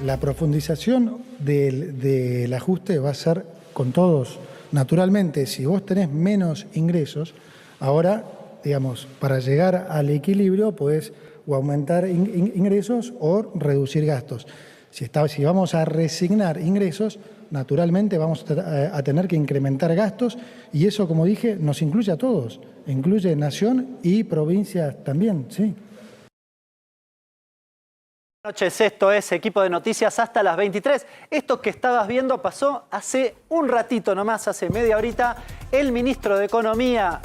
la profundización del ajuste va a ser con todos. Naturalmente, si vos tenés menos ingresos, ahora, digamos, para llegar al equilibrio podés o aumentar ingresos o reducir gastos. Si vamos a resignar ingresos, naturalmente vamos a tener que incrementar gastos y eso, como dije, nos incluye a todos, incluye nación y provincias también, sí. Buenas noches, esto es Equipo de Noticias hasta las 23. Esto que estabas viendo pasó hace un ratito nomás, hace media horita. El ministro de Economía,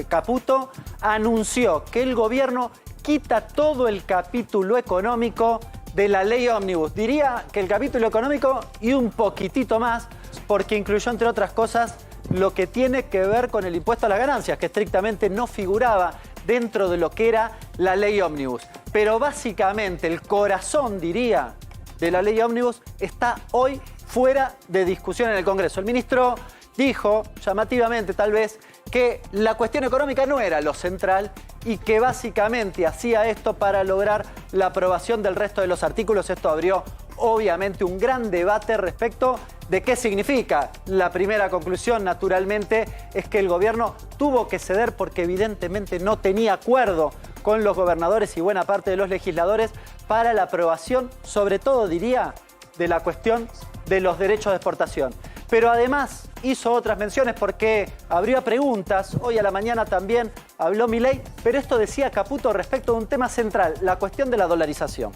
Caputo, anunció que el gobierno quita todo el capítulo económico de la ley ómnibus. Diría que el capítulo económico y un poquitito más, porque incluyó, entre otras cosas, lo que tiene que ver con el impuesto a las ganancias, que estrictamente no figuraba dentro de lo que era la ley ómnibus. Pero básicamente el corazón, diría, de la ley ómnibus está hoy fuera de discusión en el Congreso. El ministro dijo, llamativamente tal vez, que la cuestión económica no era lo central y que básicamente hacía esto para lograr la aprobación del resto de los artículos. Esto abrió obviamente un gran debate respecto de qué significa. La primera conclusión, naturalmente, es que el gobierno tuvo que ceder porque evidentemente no tenía acuerdo con los gobernadores y buena parte de los legisladores para la aprobación, sobre todo, diría, de la cuestión de los derechos de exportación. Pero además hizo otras menciones porque abrió preguntas. Hoy a la mañana también habló Milei, pero esto decía Caputo respecto de un tema central, la cuestión de la dolarización.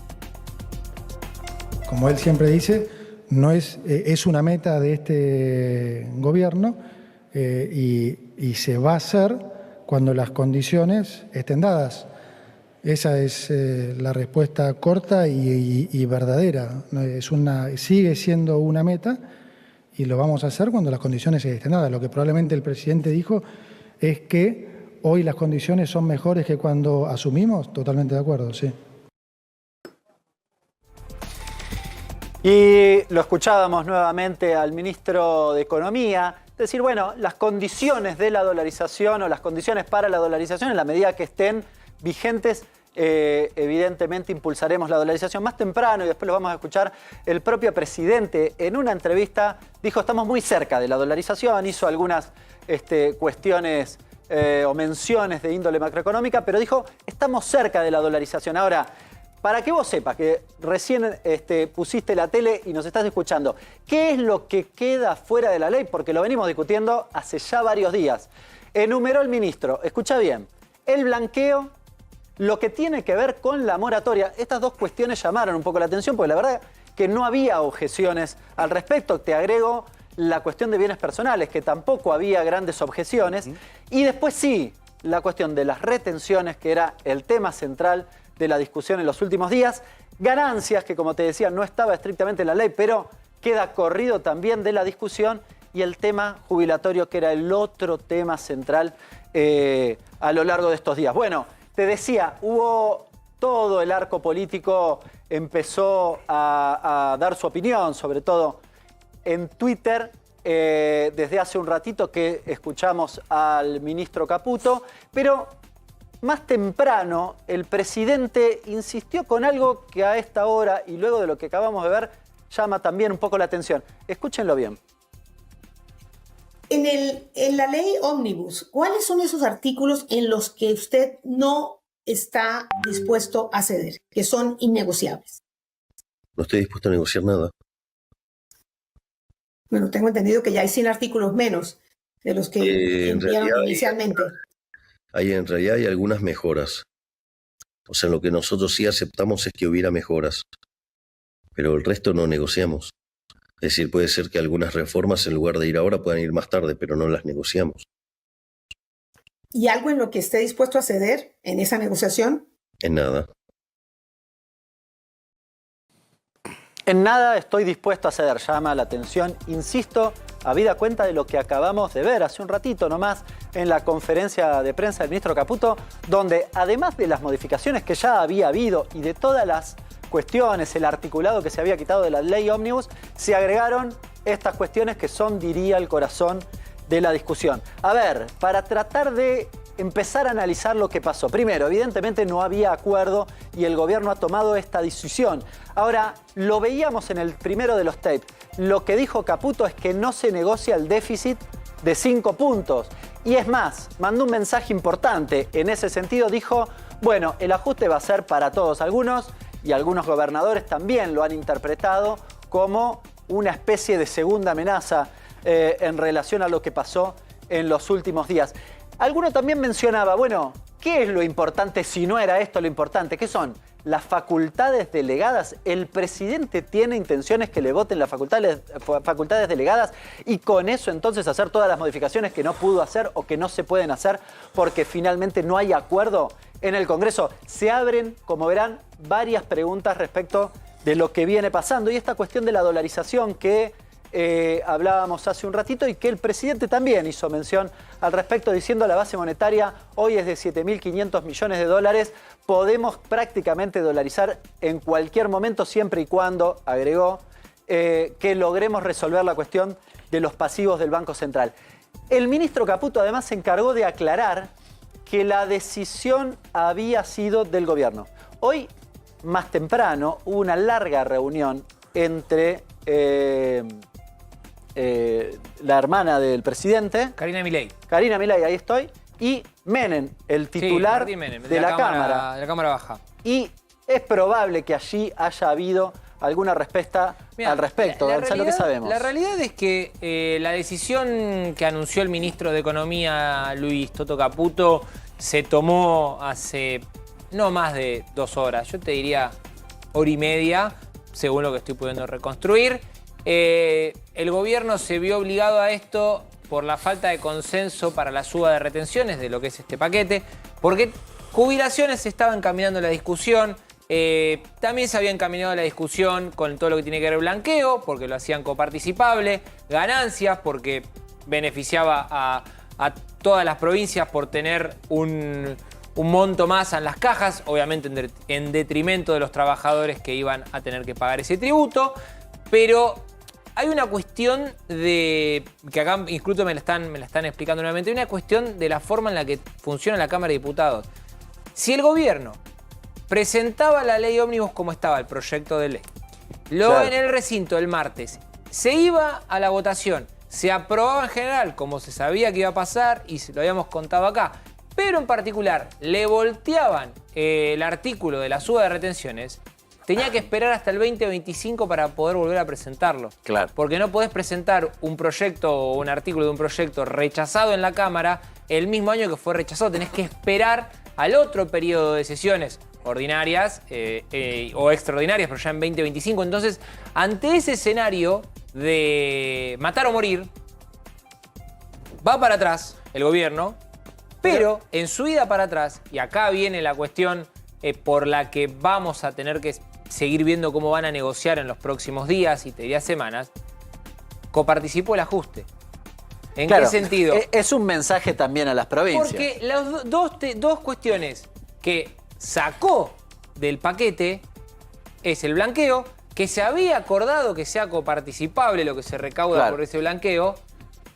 Como él siempre dice, no es una meta de este gobierno y se va a hacer cuando las condiciones estén dadas. Esa es la respuesta corta y verdadera. Sigue siendo una meta y lo vamos a hacer cuando las condiciones estén dadas. Lo que probablemente el presidente dijo es que hoy las condiciones son mejores que cuando asumimos. Totalmente de acuerdo, sí. Y lo escuchábamos nuevamente al ministro de Economía decir, bueno, las condiciones de la dolarización o las condiciones para la dolarización, en la medida que estén vigentes, evidentemente impulsaremos la dolarización. Más temprano, y después lo vamos a escuchar, el propio presidente en una entrevista dijo, estamos muy cerca de la dolarización, hizo algunas cuestiones o menciones de índole macroeconómica, pero dijo, estamos cerca de la dolarización. Ahora, para que vos sepas que recién pusiste la tele y nos estás escuchando, ¿qué es lo que queda fuera de la ley? Porque lo venimos discutiendo hace ya varios días. Enumeró el ministro, escucha bien, el blanqueo, lo que tiene que ver con la moratoria. Estas dos cuestiones llamaron un poco la atención porque la verdad que no había objeciones al respecto. Te agrego la cuestión de bienes personales, que tampoco había grandes objeciones. Y después sí, la cuestión de las retenciones, que era el tema central de la discusión en los últimos días. Ganancias, que como te decía, no estaba estrictamente en la ley, pero queda corrido también de la discusión. Y el tema jubilatorio, que era el otro tema central a lo largo de estos días. Bueno, te decía, hubo todo el arco político, empezó a dar su opinión, sobre todo en Twitter, desde hace un ratito que escuchamos al ministro Caputo, pero más temprano el presidente insistió con algo que a esta hora y luego de lo que acabamos de ver llama también un poco la atención. Escúchenlo bien. En la ley ómnibus, ¿cuáles son esos artículos en los que usted no está dispuesto a ceder, que son innegociables? No estoy dispuesto a negociar nada. Bueno, tengo entendido que ya hay 100 artículos menos de los que enviaron inicialmente. En realidad hay algunas mejoras. O sea, lo que nosotros sí aceptamos es que hubiera mejoras. Pero el resto no negociamos. Es decir, puede ser que algunas reformas en lugar de ir ahora puedan ir más tarde, pero no las negociamos. ¿Y algo en lo que esté dispuesto a ceder en esa negociación? En nada. En nada estoy dispuesto a ceder, llama la atención, insisto, habida cuenta de lo que acabamos de ver hace un ratito nomás en la conferencia de prensa del ministro Caputo, donde además de las modificaciones que ya había habido y de todas las cuestiones, el articulado que se había quitado de la ley ómnibus, se agregaron estas cuestiones que son, diría, el corazón de la discusión. A ver, para tratar de empezar a analizar lo que pasó. Primero, evidentemente no había acuerdo y el gobierno ha tomado esta decisión. Ahora, lo veíamos en el primero de los tapes. Lo que dijo Caputo es que no se negocia el déficit de 5 puntos. Y es más, mandó un mensaje importante. En ese sentido dijo, bueno, el ajuste va a ser para todos. Algunos gobernadores también lo han interpretado como una especie de segunda amenaza en relación a lo que pasó en los últimos días. Alguno también mencionaba, bueno, ¿qué es lo importante si no era esto lo importante? ¿Qué son? Las facultades delegadas. El presidente tiene intenciones que le voten las facultades delegadas y con eso entonces hacer todas las modificaciones que no pudo hacer o que no se pueden hacer porque finalmente no hay acuerdo en el Congreso. Se abren, como verán, varias preguntas respecto de lo que viene pasando y esta cuestión de la dolarización que hablábamos hace un ratito y que el presidente también hizo mención al respecto diciendo la base monetaria hoy es de 7.500 millones de dólares. Podemos prácticamente dolarizar en cualquier momento siempre y cuando, agregó, que logremos resolver la cuestión de los pasivos del Banco Central. El ministro Caputo además se encargó de aclarar que la decisión había sido del gobierno. Hoy, más temprano, hubo una larga reunión entre la hermana del presidente, Karina Milei. Karina Milei, ahí estoy, y Menem, el titular Martín Menem, de la Cámara. De la Cámara Baja. Y es probable que allí haya habido alguna respuesta al respecto, Gonzalo, ¿qué sabemos? La realidad es que la decisión que anunció el ministro de Economía, Luis Toto Caputo, se tomó hace no más de 2 horas, yo te diría hora y media, según lo que estoy pudiendo reconstruir. El gobierno se vio obligado a esto por la falta de consenso para la suba de retenciones de lo que es este paquete, porque jubilaciones se estaba encaminando la discusión, también se había encaminado la discusión con todo lo que tiene que ver blanqueo, porque lo hacían coparticipable, ganancias, porque beneficiaba a todas las provincias por tener un monto más en las cajas, obviamente en detrimento de los trabajadores que iban a tener que pagar ese tributo, pero hay una cuestión de, que acá incluso me la están explicando nuevamente, hay una cuestión de la forma en la que funciona la Cámara de Diputados. Si el gobierno presentaba la ley ómnibus como estaba, el proyecto de ley, luego en el recinto el martes, se iba a la votación, se aprobaba en general como se sabía que iba a pasar y se lo habíamos contado acá, pero en particular le volteaban el artículo de la suba de retenciones, tenía que esperar hasta el 2025 para poder volver a presentarlo. Claro. Porque no podés presentar un proyecto o un artículo de un proyecto rechazado en la Cámara el mismo año que fue rechazado. Tenés que esperar al otro periodo de sesiones ordinarias o extraordinarias, pero ya en 2025. Entonces, ante ese escenario de matar o morir, va para atrás el gobierno, pero en su ida para atrás, y acá viene la cuestión por la que vamos a tener que seguir viendo cómo van a negociar en los próximos días y te diría semanas, coparticipó el ajuste. ¿En qué sentido? Es un mensaje también a las provincias. Porque las dos cuestiones que sacó del paquete es el blanqueo, que se había acordado que sea coparticipable lo que se recauda por ese blanqueo,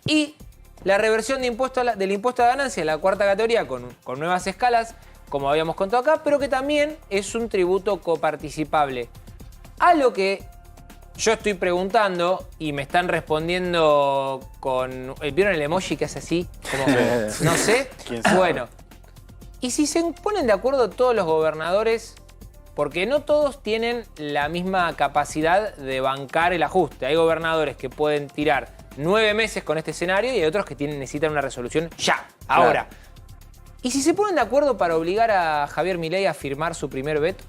y la reversión del impuesto a ganancia, la cuarta categoría, con nuevas escalas, como habíamos contado acá, pero que también es un tributo coparticipable. A lo que yo estoy preguntando y me están respondiendo con... ¿Vieron el emoji que hace así? Como que, no sé. Bueno, y si se ponen de acuerdo todos los gobernadores, porque no todos tienen la misma capacidad de bancar el ajuste. Hay gobernadores que pueden tirar 9 meses con este escenario y hay otros que necesitan una resolución ya, ahora. ¿Y si se ponen de acuerdo para obligar a Javier Milei a firmar su primer veto?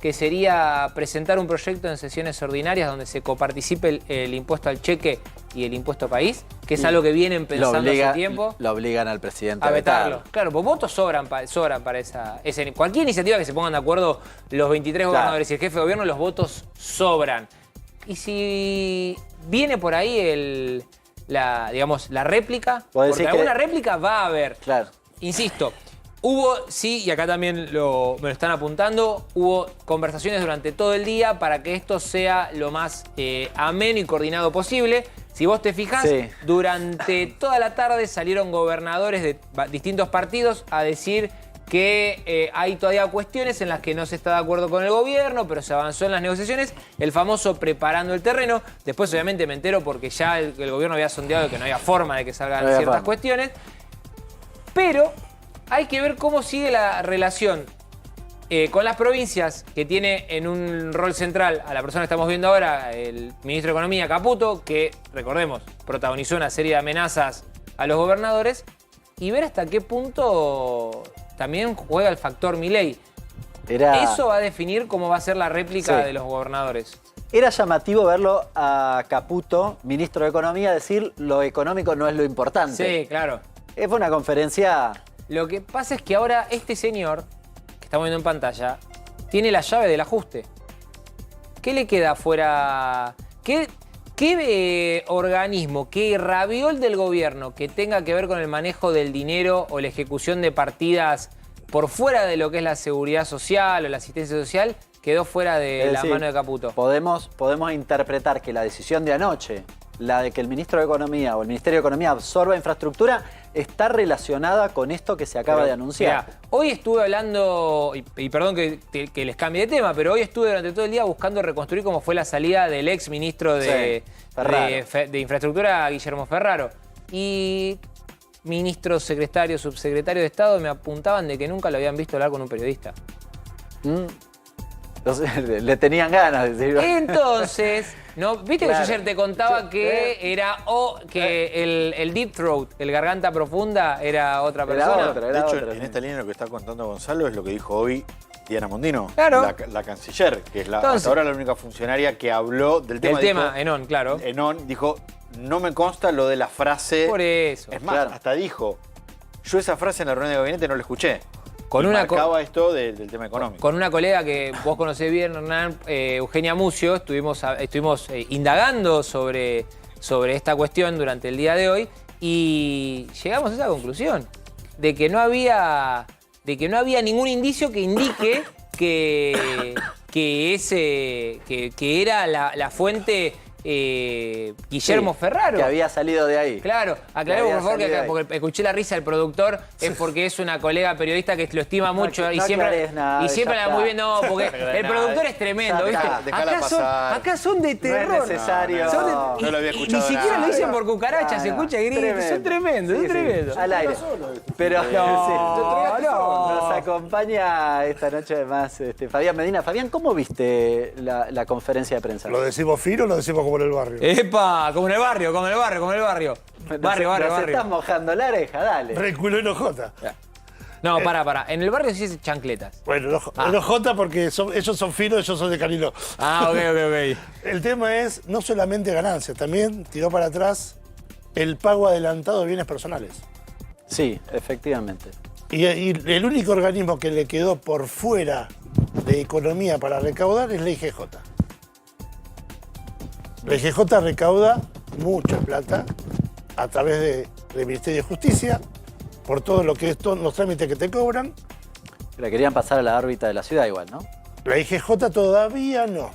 Que sería presentar un proyecto en sesiones ordinarias donde se coparticipe el impuesto al cheque y el impuesto país, que es algo que vienen pensando hace tiempo. Lo obligan al presidente a vetarlo. Claro, pues votos sobran para esa... Cualquier iniciativa que se pongan de acuerdo los 23 gobernadores y el jefe de gobierno, los votos sobran. Y si viene por ahí la réplica, porque alguna réplica va a haber. Claro. Insisto, sí, y acá también me lo están apuntando, hubo conversaciones durante todo el día para que esto sea lo más ameno y coordinado posible. Si vos te fijás, durante toda la tarde salieron gobernadores de distintos partidos a decir que hay todavía cuestiones en las que no se está de acuerdo con el gobierno, pero se avanzó en las negociaciones, el famoso preparando el terreno. Después obviamente me entero porque ya el gobierno había sondeado que no había forma de que salgan ciertas cuestiones. Pero hay que ver cómo sigue la relación con las provincias, que tiene en un rol central a la persona que estamos viendo ahora, el ministro de Economía, Caputo, que, recordemos, protagonizó una serie de amenazas a los gobernadores, y ver hasta qué punto también juega el factor Milei. Eso va a definir cómo va a ser la réplica de los gobernadores. Era llamativo verlo a Caputo, ministro de Economía, decir lo económico no es lo importante. Sí, claro. Fue una conferencia... Lo que pasa es que ahora este señor, que estamos viendo en pantalla, tiene la llave del ajuste. ¿Qué le queda fuera? ¿Qué organismo, qué raviol del gobierno que tenga que ver con el manejo del dinero o la ejecución de partidas por fuera de lo que es la seguridad social o la asistencia social quedó fuera de la mano de Caputo? Podemos interpretar que la decisión de anoche, la de que el ministro de Economía o el Ministerio de Economía absorba infraestructura, está relacionada con esto que se acaba de anunciar. Mirá, hoy estuve hablando, y perdón que les cambie de tema, pero hoy estuve durante todo el día buscando reconstruir cómo fue la salida del ex ministro de Infraestructura, Guillermo Ferraro. Y ministros, secretarios, subsecretarios de Estado me apuntaban de que nunca lo habían visto hablar con un periodista. Entonces, le tenían ganas de decirlo. Entonces, ¿no? ¿Viste que yo ayer te contaba que era el deep throat, el garganta profunda, era otra persona? De hecho, en esta línea lo que está contando Gonzalo es lo que dijo hoy Diana Mondino, la canciller, que es hasta ahora la única funcionaria que habló del tema. El tema, Enón, claro. Enón dijo, no me consta lo de la frase. Por eso. Es más, hasta dijo, yo esa frase en la reunión de gabinete no la escuché. Marcaba esto del tema económico. Con una colega que vos conocés bien, Hernán, Eugenia Mucio, estuvimos indagando sobre esta cuestión durante el día de hoy y llegamos a esa conclusión, de que no había ningún indicio que indique que era la fuente Guillermo Ferraro. Que había salido de ahí. Claro, aclaremos por favor porque escuché la risa del productor, es porque es una colega periodista que lo estima mucho y siempre la da muy bien. No, porque el productor es tremendo, ¿viste? Acá son de terror. No es necesario. No lo había escuchado. Ni siquiera lo dicen por cucharacha, se escucha gritos. Son tremendos, son tremendos. Al aire. Pero nos acompaña esta noche además Fabián Medina. Fabián, ¿cómo viste la conferencia de prensa? ¿Lo decimos fino o lo decimos como en el barrio? ¡Epa! Como en el barrio. Barrio. Nos estás mojando la oreja, dale. Reculo en OJ. No, para. En el barrio sí es chancletas. Bueno, en OJ porque ellos son finos, ellos son de Canino. Ok. El tema es no solamente ganancias, también tiró para atrás el pago adelantado de bienes personales. Sí, efectivamente. Y el único organismo que le quedó por fuera de economía para recaudar es la IGJ. La IGJ recauda mucha plata a través del Ministerio de Justicia por todo lo que es los trámites que te cobran. La querían pasar a la órbita de la ciudad igual, ¿no? La IGJ todavía no.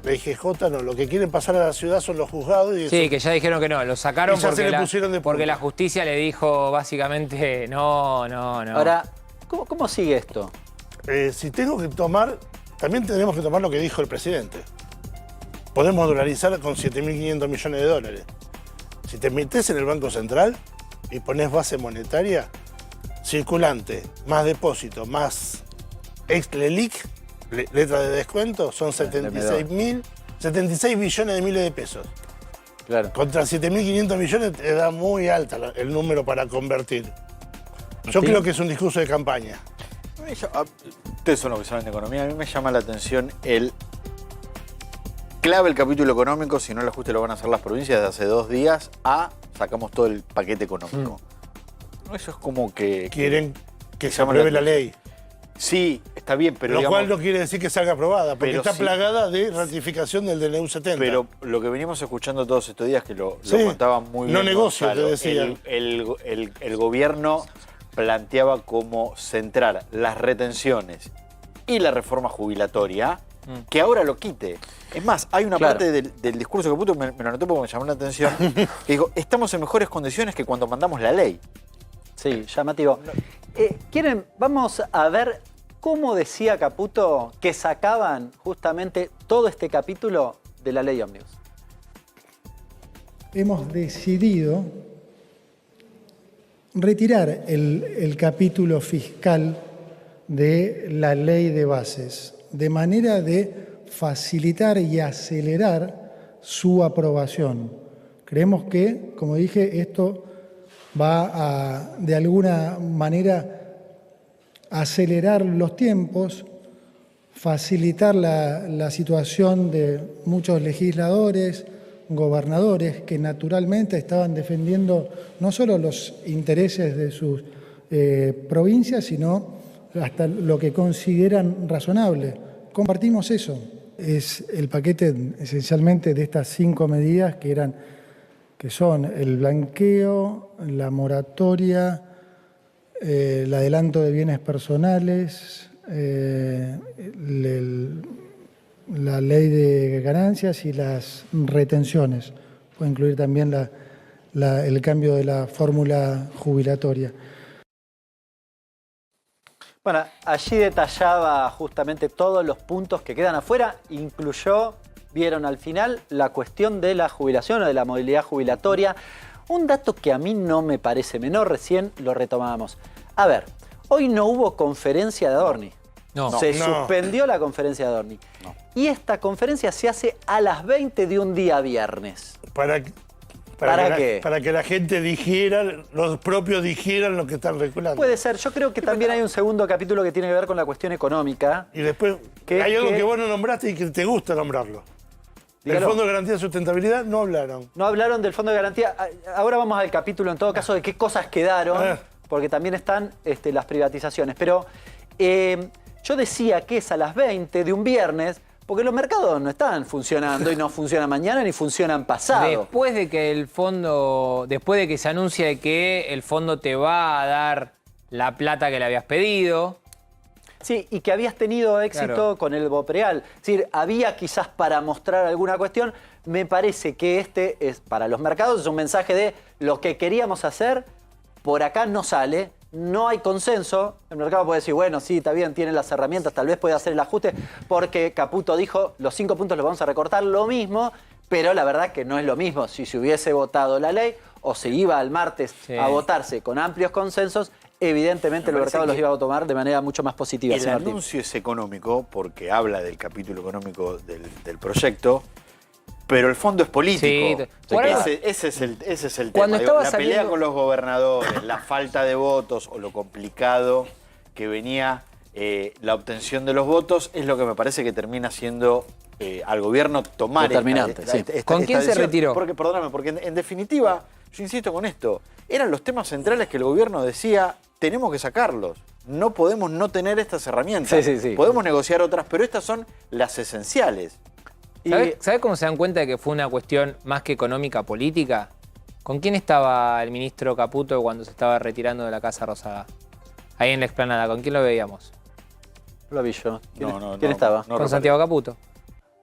La IGJ no. Lo que quieren pasar a la ciudad son los juzgados. Sí, que ya dijeron que no. Lo sacaron porque la justicia le dijo básicamente no. Ahora, ¿cómo sigue esto? Si tengo que tomar, también tenemos que tomar lo que dijo el presidente. Podemos dolarizar con 7.500 millones de dólares. Si te metes en el Banco Central y pones base monetaria, circulante, más depósito, más ex-LELIC, letra de descuento, son 76 billones de miles de pesos. Claro. Contra 7.500 millones te da muy alta el número para convertir. Yo creo que es un discurso de campaña. Ustedes son los que saben de economía. A mí me llama la atención clave el capítulo económico, si no el ajuste lo van a hacer las provincias de hace 2 días, sacamos todo el paquete económico. Eso es como que... Quieren que se apruebe la ley. Sí, está bien, pero Lo cual no quiere decir que salga aprobada, porque está plagada de ratificación del DNU 70. Pero lo que venimos escuchando todos estos días, que lo contaban muy bien. No negocio, Gonzalo, te decían. El gobierno planteaba como centrar las retenciones y la reforma jubilatoria que ahora lo quite. Es más, hay una parte del discurso de Caputo, me lo anoté porque me llamó la atención, que dijo, estamos en mejores condiciones que cuando mandamos la ley. Sí, llamativo. ¿Quieren? Vamos a ver cómo decía Caputo que sacaban justamente todo este capítulo de la ley ómnibus. Hemos decidido retirar el capítulo fiscal de la ley de bases, de manera de facilitar y acelerar su aprobación. Creemos que, como dije, esto va a, de alguna manera, acelerar los tiempos, facilitar la situación de muchos legisladores, gobernadores que naturalmente estaban defendiendo no solo los intereses de sus provincias, sino hasta lo que consideran razonable. Compartimos eso. Es el paquete esencialmente de estas 5 medidas que son el blanqueo, la moratoria, el adelanto de bienes personales, la ley de ganancias y las retenciones. Puede incluir también el cambio de la fórmula jubilatoria. Bueno, allí detallaba justamente todos los puntos que quedan afuera, incluyó, vieron al final, la cuestión de la jubilación o de la movilidad jubilatoria. Un dato que a mí no me parece menor, recién lo retomábamos. A ver, hoy no hubo conferencia de Adorni. Se suspendió la conferencia de Adorni. Y esta conferencia se hace a las 20 de un día viernes. ¿Para qué? Para que la gente dijera, los propios dijeran lo que están regulando. Puede ser. Yo creo que también hay un segundo capítulo que tiene que ver con la cuestión económica. Y después, hay algo que vos no nombraste y que te gusta nombrarlo. Dígalo. El Fondo de Garantía de Sustentabilidad no hablaron. No hablaron del Fondo de Garantía. Ahora vamos al capítulo, en todo caso, de qué cosas quedaron, porque también están las privatizaciones. Pero yo decía que es a las 20 de un viernes, porque los mercados no están funcionando y no funcionan mañana ni funcionan pasado. Después de que se anuncia que el fondo te va a dar la plata que le habías pedido. Sí, y que habías tenido éxito con el Bopreal. Es decir, había quizás para mostrar alguna cuestión. Me parece que este es para los mercados, es un mensaje de lo que queríamos hacer, por acá no sale. No hay consenso. El mercado puede decir, bueno, sí, está bien, tiene las herramientas, tal vez puede hacer el ajuste, porque Caputo dijo, los 5 puntos los vamos a recortar, lo mismo, pero la verdad que no es lo mismo. Si se hubiese votado la ley o se iba al martes a votarse con amplios consensos, evidentemente el mercado los iba a tomar de manera mucho más positiva. El anuncio es económico, porque habla del capítulo económico del proyecto, pero el fondo es político. Sí, ese es el tema. La pelea con los gobernadores, la falta de votos o lo complicado que venía la obtención de los votos es lo que me parece que termina siendo al gobierno tomar ¿Con quién se retiró? Porque, perdóname, porque en definitiva, yo insisto con esto, eran los temas centrales que el gobierno decía, tenemos que sacarlos. No podemos no tener estas herramientas. Podemos negociar otras, pero estas son las esenciales. ¿Sabés cómo se dan cuenta de que fue una cuestión más que económica, política? ¿Con quién estaba el ministro Caputo cuando se estaba retirando de la Casa Rosada? Ahí en la explanada, ¿con quién lo veíamos? Lo vi yo. ¿Quién estaba? Con Santiago Caputo.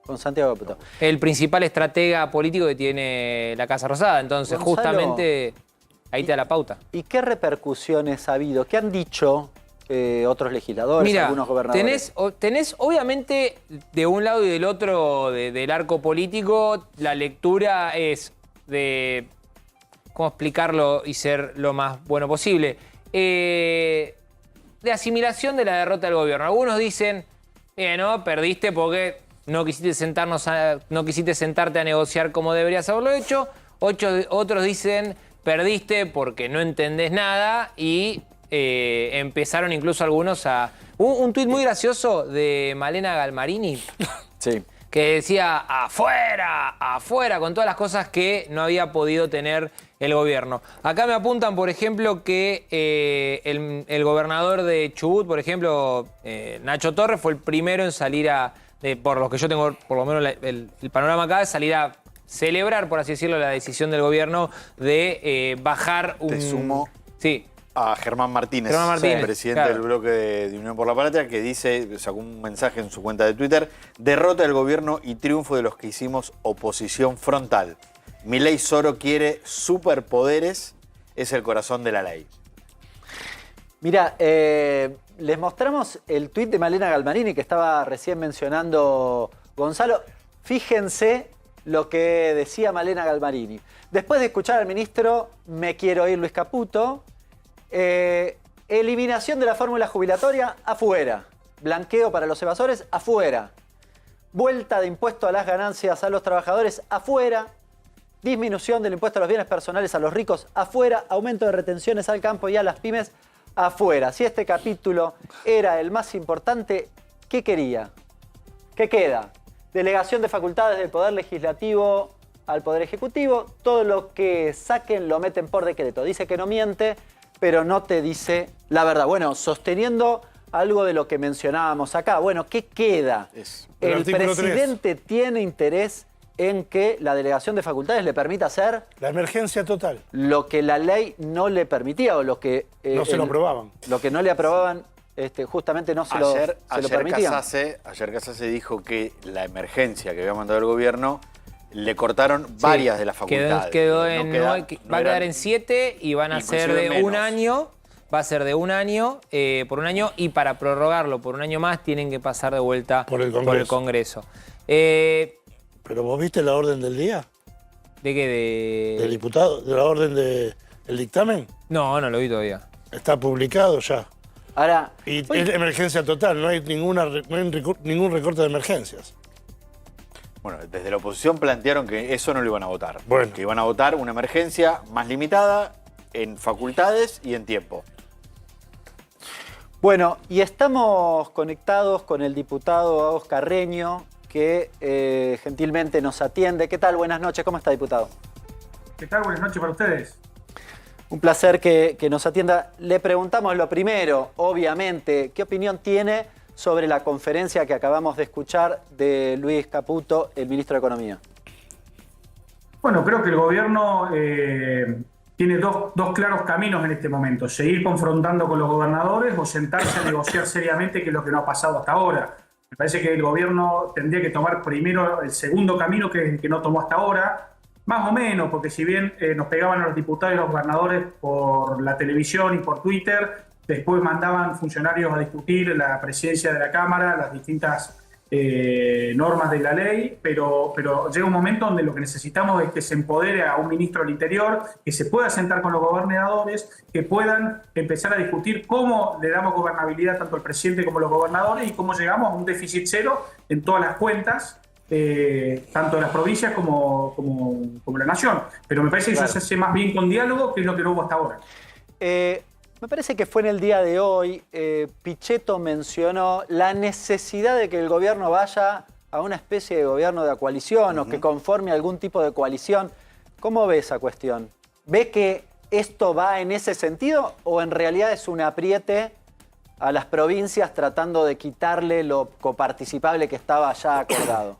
Con Santiago Caputo. El principal estratega político que tiene la Casa Rosada. Entonces, Gonzalo, justamente ahí te da la pauta. ¿Y qué repercusiones ha habido? ¿Qué han dicho otros legisladores, algunos gobernadores? Tenés obviamente de un lado y del otro del arco político, la lectura es de cómo explicarlo y ser lo más bueno posible. De asimilación de la derrota del gobierno. Algunos dicen, no, perdiste porque no quisiste sentarte a negociar como deberías haberlo hecho. Otros dicen, perdiste porque no entendés nada y empezaron incluso algunos a... Un tuit muy gracioso de Malena Galmarini. Sí. Que decía, afuera, afuera, con todas las cosas que no había podido tener el gobierno. Acá me apuntan, por ejemplo, que el gobernador de Chubut, por ejemplo, Nacho Torres, fue el primero en salir por lo que yo tengo, por lo menos el panorama acá, de salir a celebrar, por así decirlo, la decisión del gobierno de bajar un... Te sumo. Sí. a Germán Martínez, presidente del bloque de Unión por la Patria, que dice, sacó un mensaje en su cuenta de Twitter: derrota del gobierno y triunfo de los que hicimos oposición frontal. Milei solo quiere superpoderes, es el corazón de la ley. Mira, les mostramos el tuit de Malena Galmarini que estaba recién mencionando Gonzalo. Fíjense lo que decía Malena Galmarini. Después de escuchar al ministro, me quiero ir, Luis Caputo. Eliminación de la fórmula jubilatoria, afuera. Blanqueo para los evasores, afuera. Vuelta de impuesto a las ganancias a los trabajadores, afuera. Disminución del impuesto a los bienes personales a los ricos, afuera. Aumento de retenciones al campo y a las pymes, afuera. Si este capítulo era el más importante, ¿qué quería? ¿Qué queda? Delegación de facultades del Poder Legislativo al Poder Ejecutivo. Todo lo que saquen lo meten por decreto. Dice que no miente, pero no te dice la verdad. Bueno, sosteniendo algo de lo que mencionábamos acá. Bueno, ¿qué queda? El presidente tiene interés en que la delegación de facultades le permita hacer... la emergencia total. Lo que la ley no le permitía o lo que... no se lo aprobaban. Lo que no le aprobaban, justamente no se lo permitían. Ayer Casase dijo que la emergencia que había mandado el gobierno le cortaron varias de las facultades. Va a quedar en 7 y van a ser de un año. Va a ser de un año, por un año, y para prorrogarlo por un año más tienen que pasar de vuelta por el Congreso. ¿Pero vos viste la orden del día? ¿De qué? ¿Del diputado? ¿De la orden del dictamen? No, no lo vi todavía. Está publicado ya. Ahora, es emergencia total, no hay ningún recorte de emergencias. Bueno, desde la oposición plantearon que eso no lo iban a votar. Bueno. Que iban a votar una emergencia más limitada en facultades y en tiempo. Bueno, y estamos conectados con el diputado Oscar Reño, que gentilmente nos atiende. ¿Qué tal? Buenas noches. ¿Cómo está, diputado? ¿Qué tal? Buenas noches para ustedes. Un placer que nos atienda. Le preguntamos lo primero, obviamente, ¿qué opinión tiene sobre la conferencia que acabamos de escuchar de Luis Caputo, el ministro de Economía? Bueno, creo que el gobierno tiene dos claros caminos en este momento. Seguir confrontando con los gobernadores o sentarse a negociar seriamente, que es lo que no ha pasado hasta ahora. Me parece que el gobierno tendría que tomar primero el segundo camino que no tomó hasta ahora, más o menos, porque si bien nos pegaban a los diputados y los gobernadores por la televisión y por Twitter, después mandaban funcionarios a discutir la presidencia de la Cámara, las distintas normas de la ley, pero llega un momento donde lo que necesitamos es que se empodere a un ministro del Interior, que se pueda sentar con los gobernadores, que puedan empezar a discutir cómo le damos gobernabilidad tanto al presidente como a los gobernadores y cómo llegamos a un déficit cero en todas las cuentas, tanto de las provincias como la nación. Pero me parece que eso se hace más bien con diálogo, que es lo que no hubo hasta ahora. Me parece que fue en el día de hoy, Pichetto mencionó la necesidad de que el gobierno vaya a una especie de gobierno de coalición o que conforme algún tipo de coalición. ¿Cómo ve esa cuestión? ¿Ve que esto va en ese sentido o en realidad es un apriete a las provincias tratando de quitarle lo coparticipable que estaba ya acordado?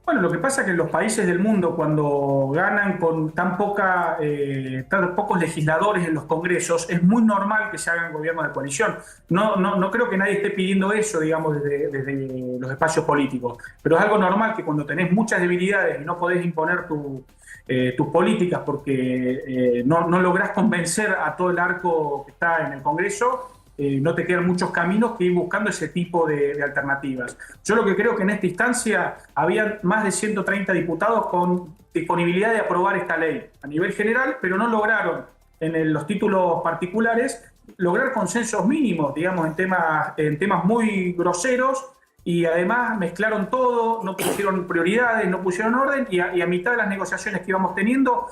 Bueno, lo que pasa es que en los países del mundo, cuando ganan con tan pocos legisladores en los congresos, es muy normal que se hagan gobiernos de coalición. No creo que nadie esté pidiendo eso, digamos, desde los espacios políticos. Pero es algo normal que cuando tenés muchas debilidades y no podés imponer tus políticas porque no lográs convencer a todo el arco que está en el Congreso, no te quedan muchos caminos que ir buscando ese tipo de alternativas. Yo lo que creo que en esta instancia había más de 130 diputados con disponibilidad de aprobar esta ley a nivel general, pero no lograron en los títulos particulares lograr consensos mínimos, digamos, en temas muy groseros, y además mezclaron todo, no pusieron prioridades, no pusieron orden, y a mitad de las negociaciones que íbamos teniendo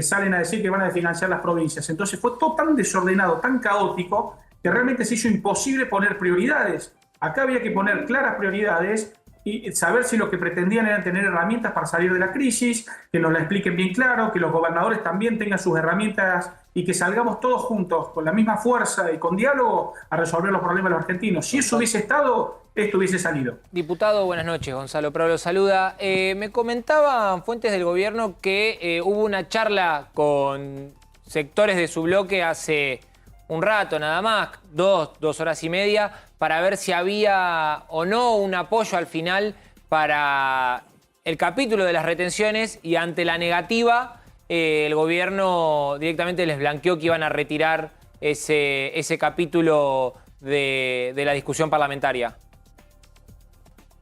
salen a decir que van a financiar las provincias. Entonces fue todo tan desordenado, tan caótico, que realmente se hizo imposible poner prioridades. Acá había que poner claras prioridades y saber si lo que pretendían era tener herramientas para salir de la crisis, que nos la expliquen bien claro, que los gobernadores también tengan sus herramientas y que salgamos todos juntos con la misma fuerza y con diálogo a resolver los problemas de los argentinos. Si eso hubiese estado, esto hubiese salido. Diputado, buenas noches. Gonzalo Prado lo saluda. Me comentaban fuentes del gobierno que hubo una charla con sectores de su bloque hace un rato nada más, 2 horas y media, para ver si había o no un apoyo al final para el capítulo de las retenciones, y ante la negativa, el gobierno directamente les blanqueó que iban a retirar ese capítulo de la discusión parlamentaria.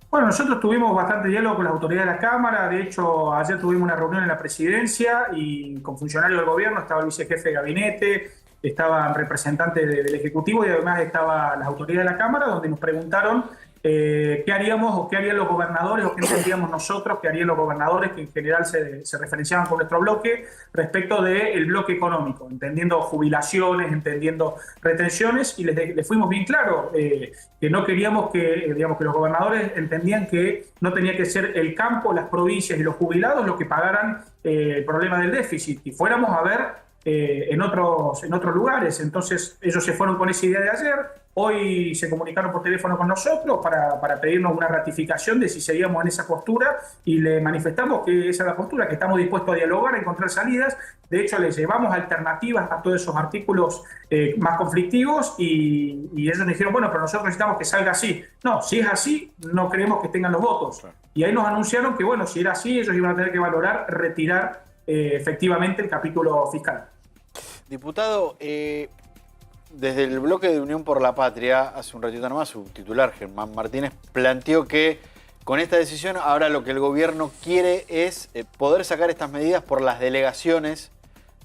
Bueno, nosotros tuvimos bastante diálogo con las autoridades de la Cámara. De hecho, ayer tuvimos una reunión en la presidencia y con funcionarios del gobierno. Estaba el vicejefe de gabinete, estaban representantes del Ejecutivo y además estaban las autoridades de la Cámara, donde nos preguntaron qué haríamos o qué harían los gobernadores o qué entendíamos nosotros que harían los gobernadores, que en general se referenciaban con nuestro bloque, respecto del bloque económico, entendiendo jubilaciones, entendiendo retenciones, y les fuimos bien claros que no queríamos que los gobernadores entendían que no tenía que ser el campo, las provincias y los jubilados los que pagaran el problema del déficit, y fuéramos a ver en otros lugares. Entonces ellos se fueron con esa idea de ayer. Hoy se comunicaron por teléfono con nosotros para pedirnos una ratificación de si seguíamos en esa postura, y le manifestamos que esa es la postura, que estamos dispuestos a dialogar, a encontrar salidas. De hecho, les llevamos alternativas a todos esos artículos más conflictivos, y ellos nos dijeron, bueno, pero nosotros necesitamos que salga así. No, si es así, no creemos que tengan los votos. Y ahí nos anunciaron que, bueno, si era así, ellos iban a tener que valorar retirar efectivamente el capítulo fiscal. Diputado, desde el bloque de Unión por la Patria, hace un ratito nomás, su titular, Germán Martínez, planteó que con esta decisión ahora lo que el gobierno quiere es poder sacar estas medidas por las delegaciones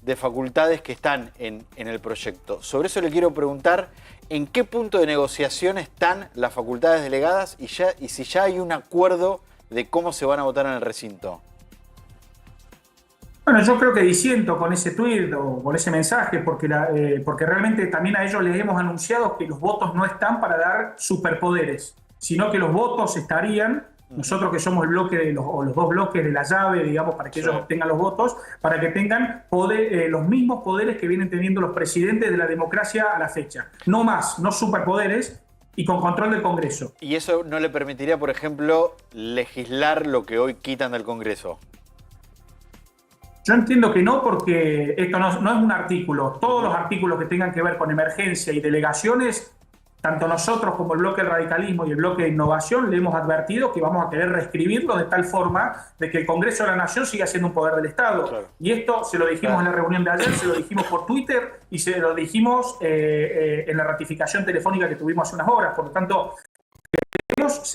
de facultades que están en el proyecto. Sobre eso le quiero preguntar, ¿en qué punto de negociación están las facultades delegadas y si ya hay un acuerdo de cómo se van a votar en el recinto? Bueno, yo creo que disiento con ese tuit o con ese mensaje, porque realmente también a ellos les hemos anunciado que los votos no están para dar superpoderes, sino que los votos estarían, nosotros que somos el bloque de los dos bloques de la llave, digamos, para que ellos obtengan los votos, para que tengan los mismos poderes que vienen teniendo los presidentes de la democracia a la fecha. No más, no superpoderes, y con control del Congreso. ¿Y eso no le permitiría, por ejemplo, legislar lo que hoy quitan del Congreso? Yo entiendo que no, porque esto no es un artículo. Todos los artículos que tengan que ver con emergencia y delegaciones, tanto nosotros como el bloque del radicalismo y el bloque de innovación, le hemos advertido que vamos a querer reescribirlo de tal forma de que el Congreso de la Nación siga siendo un poder del Estado. Claro. Y esto se lo dijimos en la reunión de ayer, se lo dijimos por Twitter y se lo dijimos en la ratificación telefónica que tuvimos hace unas horas. Por lo tanto, queremos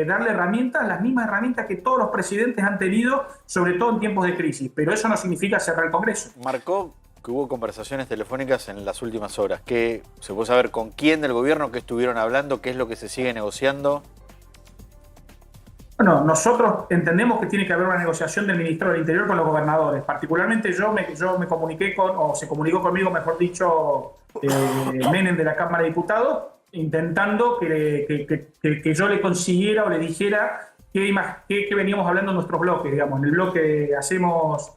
darle herramientas, las mismas herramientas que todos los presidentes han tenido, sobre todo en tiempos de crisis, pero eso no significa cerrar el Congreso. Marcó que hubo conversaciones telefónicas en las últimas horas. ¿Qué se puede saber con quién del gobierno que estuvieron hablando? ¿Qué es lo que se sigue negociando? Bueno, nosotros entendemos que tiene que haber una negociación del Ministerio del Interior con los gobernadores. Particularmente yo me comuniqué se comunicó conmigo, mejor dicho, Menem de la Cámara de Diputados, intentando que yo le consiguiera o le dijera qué veníamos hablando en nuestros bloques, digamos. En el bloque hacemos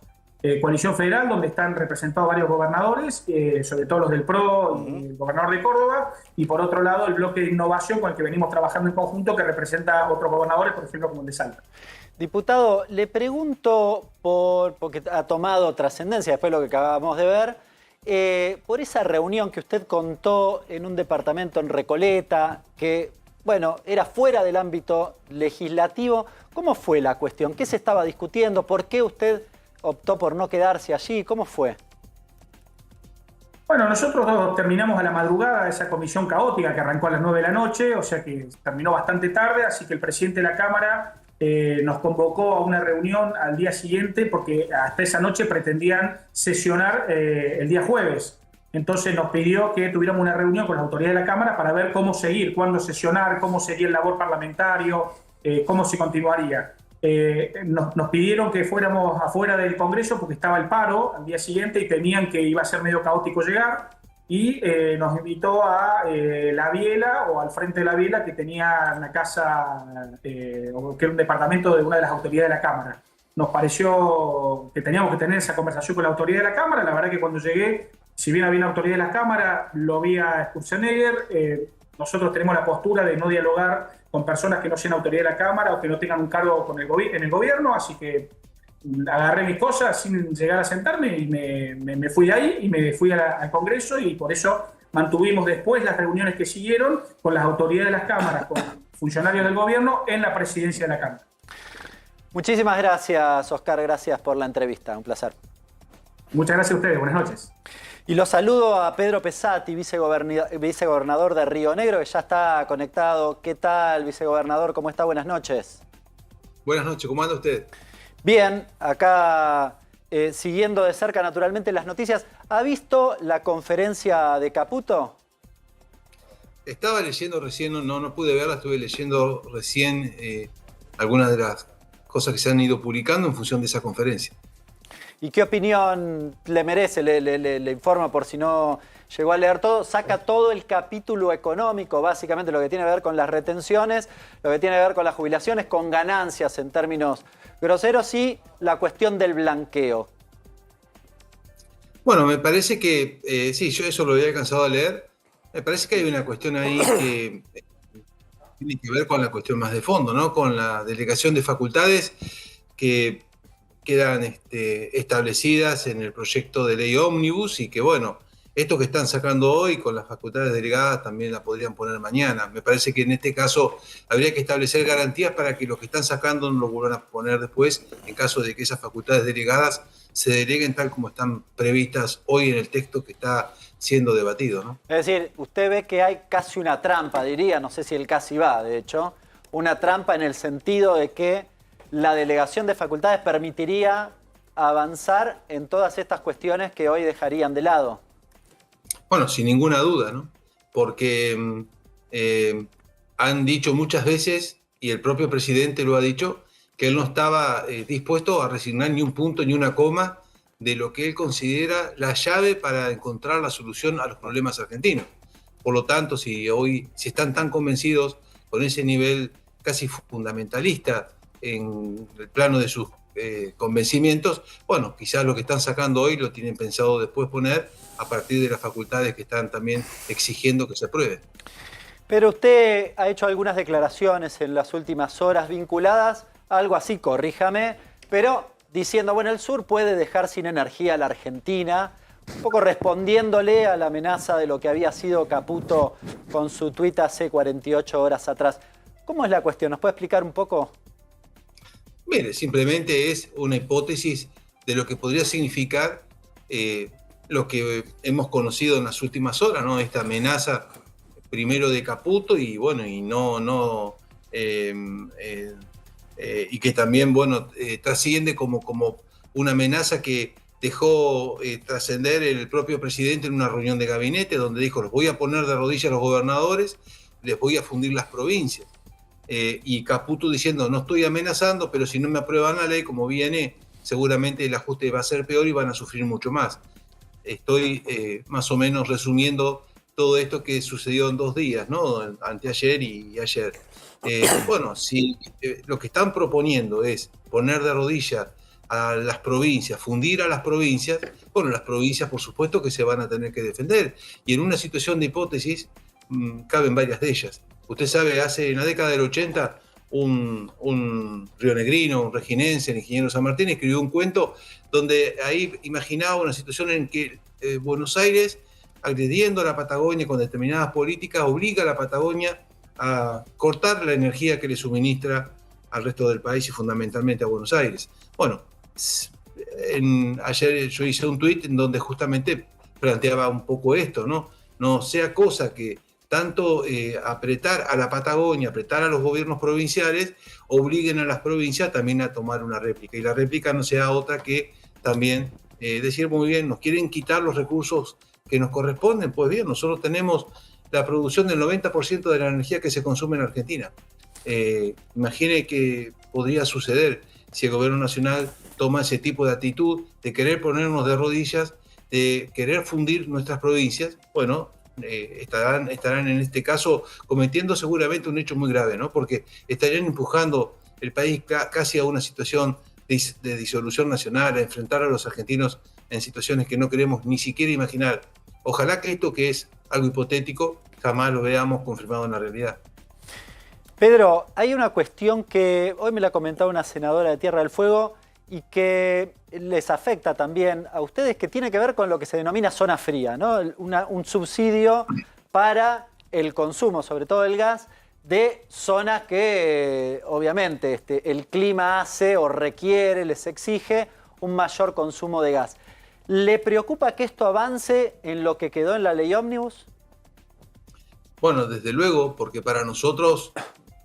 Coalición Federal, donde están representados varios gobernadores, sobre todo los del PRO y el gobernador de Córdoba, y por otro lado el bloque de innovación con el que venimos trabajando en conjunto, que representa a otros gobernadores, por ejemplo como el de Salta. Diputado, le pregunto, porque ha tomado trascendencia después de lo que acabamos de ver, por esa reunión que usted contó en un departamento en Recoleta, que, bueno, era fuera del ámbito legislativo. ¿Cómo fue la cuestión? ¿Qué se estaba discutiendo? ¿Por qué usted optó por no quedarse allí? ¿Cómo fue? Bueno, nosotros terminamos a la madrugada esa comisión caótica que arrancó a las 9 de la noche, o sea que terminó bastante tarde, así que el presidente de la Cámara nos convocó a una reunión al día siguiente, porque hasta esa noche pretendían sesionar el día jueves. Entonces nos pidió que tuviéramos una reunión con las autoridades de la Cámara para ver cómo seguir, cuándo sesionar, cómo sería el labor parlamentario, cómo se continuaría. Nos pidieron que fuéramos afuera del Congreso porque estaba el paro al día siguiente y temían que iba a ser medio caótico llegar, y nos invitó a La Biela, o al frente de La Biela, que tenía una casa, que era un departamento de una de las autoridades de la Cámara. Nos pareció que teníamos que tener esa conversación con la autoridad de la Cámara. La verdad que cuando llegué, si bien había una autoridad de la Cámara, lo vi a Sturzenegger. Nosotros tenemos la postura de no dialogar con personas que no sean autoridad de la Cámara o que no tengan un cargo en el gobierno, así que agarré mis cosas sin llegar a sentarme y me fui de ahí y me fui al Congreso, y por eso mantuvimos después las reuniones que siguieron con las autoridades de las cámaras, con funcionarios del gobierno en la presidencia de la Cámara. Muchísimas gracias, Oscar. Gracias por la entrevista. Un placer. Muchas gracias a ustedes. Buenas noches. Y los saludo a Pedro Pesati, vicegobernador de Río Negro, que ya está conectado. ¿Qué tal, vicegobernador? ¿Cómo está? Buenas noches. Buenas noches. ¿Cómo anda usted? Bien, acá siguiendo de cerca naturalmente las noticias. ¿Ha visto la conferencia de Caputo? Estaba leyendo recién, no pude verla, estuve leyendo recién algunas de las cosas que se han ido publicando en función de esa conferencia. ¿Y qué opinión le merece? Le informo por si no llegó a leer todo. Saca todo el capítulo económico, básicamente lo que tiene que ver con las retenciones, lo que tiene que ver con las jubilaciones, con ganancias en términos groseros, y la cuestión del blanqueo. Bueno, me parece que, sí, yo eso lo había alcanzado a leer. Me parece que hay una cuestión ahí que tiene que ver con la cuestión más de fondo, ¿no? Con la delegación de facultades que quedan establecidas en el proyecto de ley Ómnibus, y que, bueno, esto que están sacando hoy con las facultades delegadas también la podrían poner mañana. Me parece que en este caso habría que establecer garantías para que los que están sacando no lo vuelvan a poner después, en caso de que esas facultades delegadas se deleguen tal como están previstas hoy en el texto que está siendo debatido, ¿no? Es decir, usted ve que hay casi una trampa, diría, no sé si el casi va, de hecho, una trampa en el sentido de que la delegación de facultades permitiría avanzar en todas estas cuestiones que hoy dejarían de lado. Bueno, sin ninguna duda, ¿no? Porque han dicho muchas veces, y el propio presidente lo ha dicho, que él no estaba dispuesto a resignar ni un punto ni una coma de lo que él considera la llave para encontrar la solución a los problemas argentinos. Por lo tanto, si están tan convencidos con ese nivel casi fundamentalista en el plano de sus convencimientos, bueno, quizás lo que están sacando hoy lo tienen pensado después poner a partir de las facultades que están también exigiendo que se apruebe. Pero usted ha hecho algunas declaraciones en las últimas horas vinculadas a algo así, corríjame, pero diciendo, bueno, el sur puede dejar sin energía a la Argentina, un poco respondiéndole a la amenaza de lo que había sido Caputo con su tuit hace 48 horas atrás. ¿Cómo es la cuestión? ¿Nos puede explicar un poco? Mire, simplemente es una hipótesis de lo que podría significar lo que hemos conocido en las últimas horas, ¿no? Esta amenaza primero de Caputo y bueno, y que también, bueno, trasciende como una amenaza que dejó trascender el propio presidente en una reunión de gabinete donde dijo: los voy a poner de rodillas a los gobernadores, les voy a fundir las provincias. Y Caputo diciendo: no estoy amenazando, pero si no me aprueban la ley como viene, seguramente el ajuste va a ser peor y van a sufrir mucho más. Estoy más o menos resumiendo todo esto que sucedió en 2 días, ¿no? Anteayer y ayer. Bueno, si lo que están proponiendo es poner de rodillas a las provincias, fundir a las provincias, bueno, las provincias por supuesto que se van a tener que defender. Y en una situación de hipótesis caben varias de ellas. Usted sabe, en la década del 80, un rionegrino, un reginense, el ingeniero San Martín, escribió un cuento donde ahí imaginaba una situación en que Buenos Aires, agrediendo a la Patagonia con determinadas políticas, obliga a la Patagonia a cortar la energía que le suministra al resto del país y fundamentalmente a Buenos Aires. Bueno, ayer yo hice un tuit en donde justamente planteaba un poco esto, ¿no? No sea cosa que tanto apretar a la Patagonia, apretar a los gobiernos provinciales, obliguen a las provincias también a tomar una réplica. Y la réplica no sea otra que también decir: muy bien, nos quieren quitar los recursos que nos corresponden. Pues bien, nosotros tenemos la producción del 90% de la energía que se consume en Argentina. Imagine que podría suceder si el gobierno nacional toma ese tipo de actitud de querer ponernos de rodillas, de querer fundir nuestras provincias. Bueno, estarán en este caso cometiendo seguramente un hecho muy grave, ¿no? Porque estarían empujando el país casi a una situación de disolución nacional, a enfrentar a los argentinos en situaciones que no queremos ni siquiera imaginar. Ojalá que esto, que es algo hipotético, jamás lo veamos confirmado en la realidad. Pedro, hay una cuestión que hoy me la comentaba una senadora de Tierra del Fuego y que les afecta también a ustedes, que tiene que ver con lo que se denomina zona fría, ¿no? Un subsidio para el consumo, sobre todo el gas, de zonas que obviamente el clima hace o requiere, les exige un mayor consumo de gas. ¿Le preocupa que esto avance en lo que quedó en la ley ómnibus? Bueno, desde luego, porque para nosotros,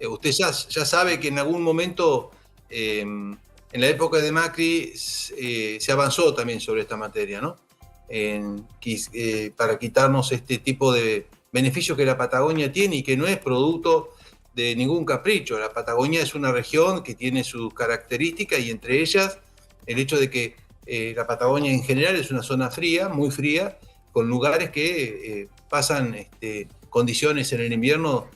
usted ya sabe que en algún momento, en la época de Macri, se avanzó también sobre esta materia, ¿no? Para quitarnos este tipo de beneficios que la Patagonia tiene y que no es producto de ningún capricho. La Patagonia es una región que tiene sus características y entre ellas el hecho de que la Patagonia en general es una zona fría, muy fría, con lugares que pasan condiciones en el invierno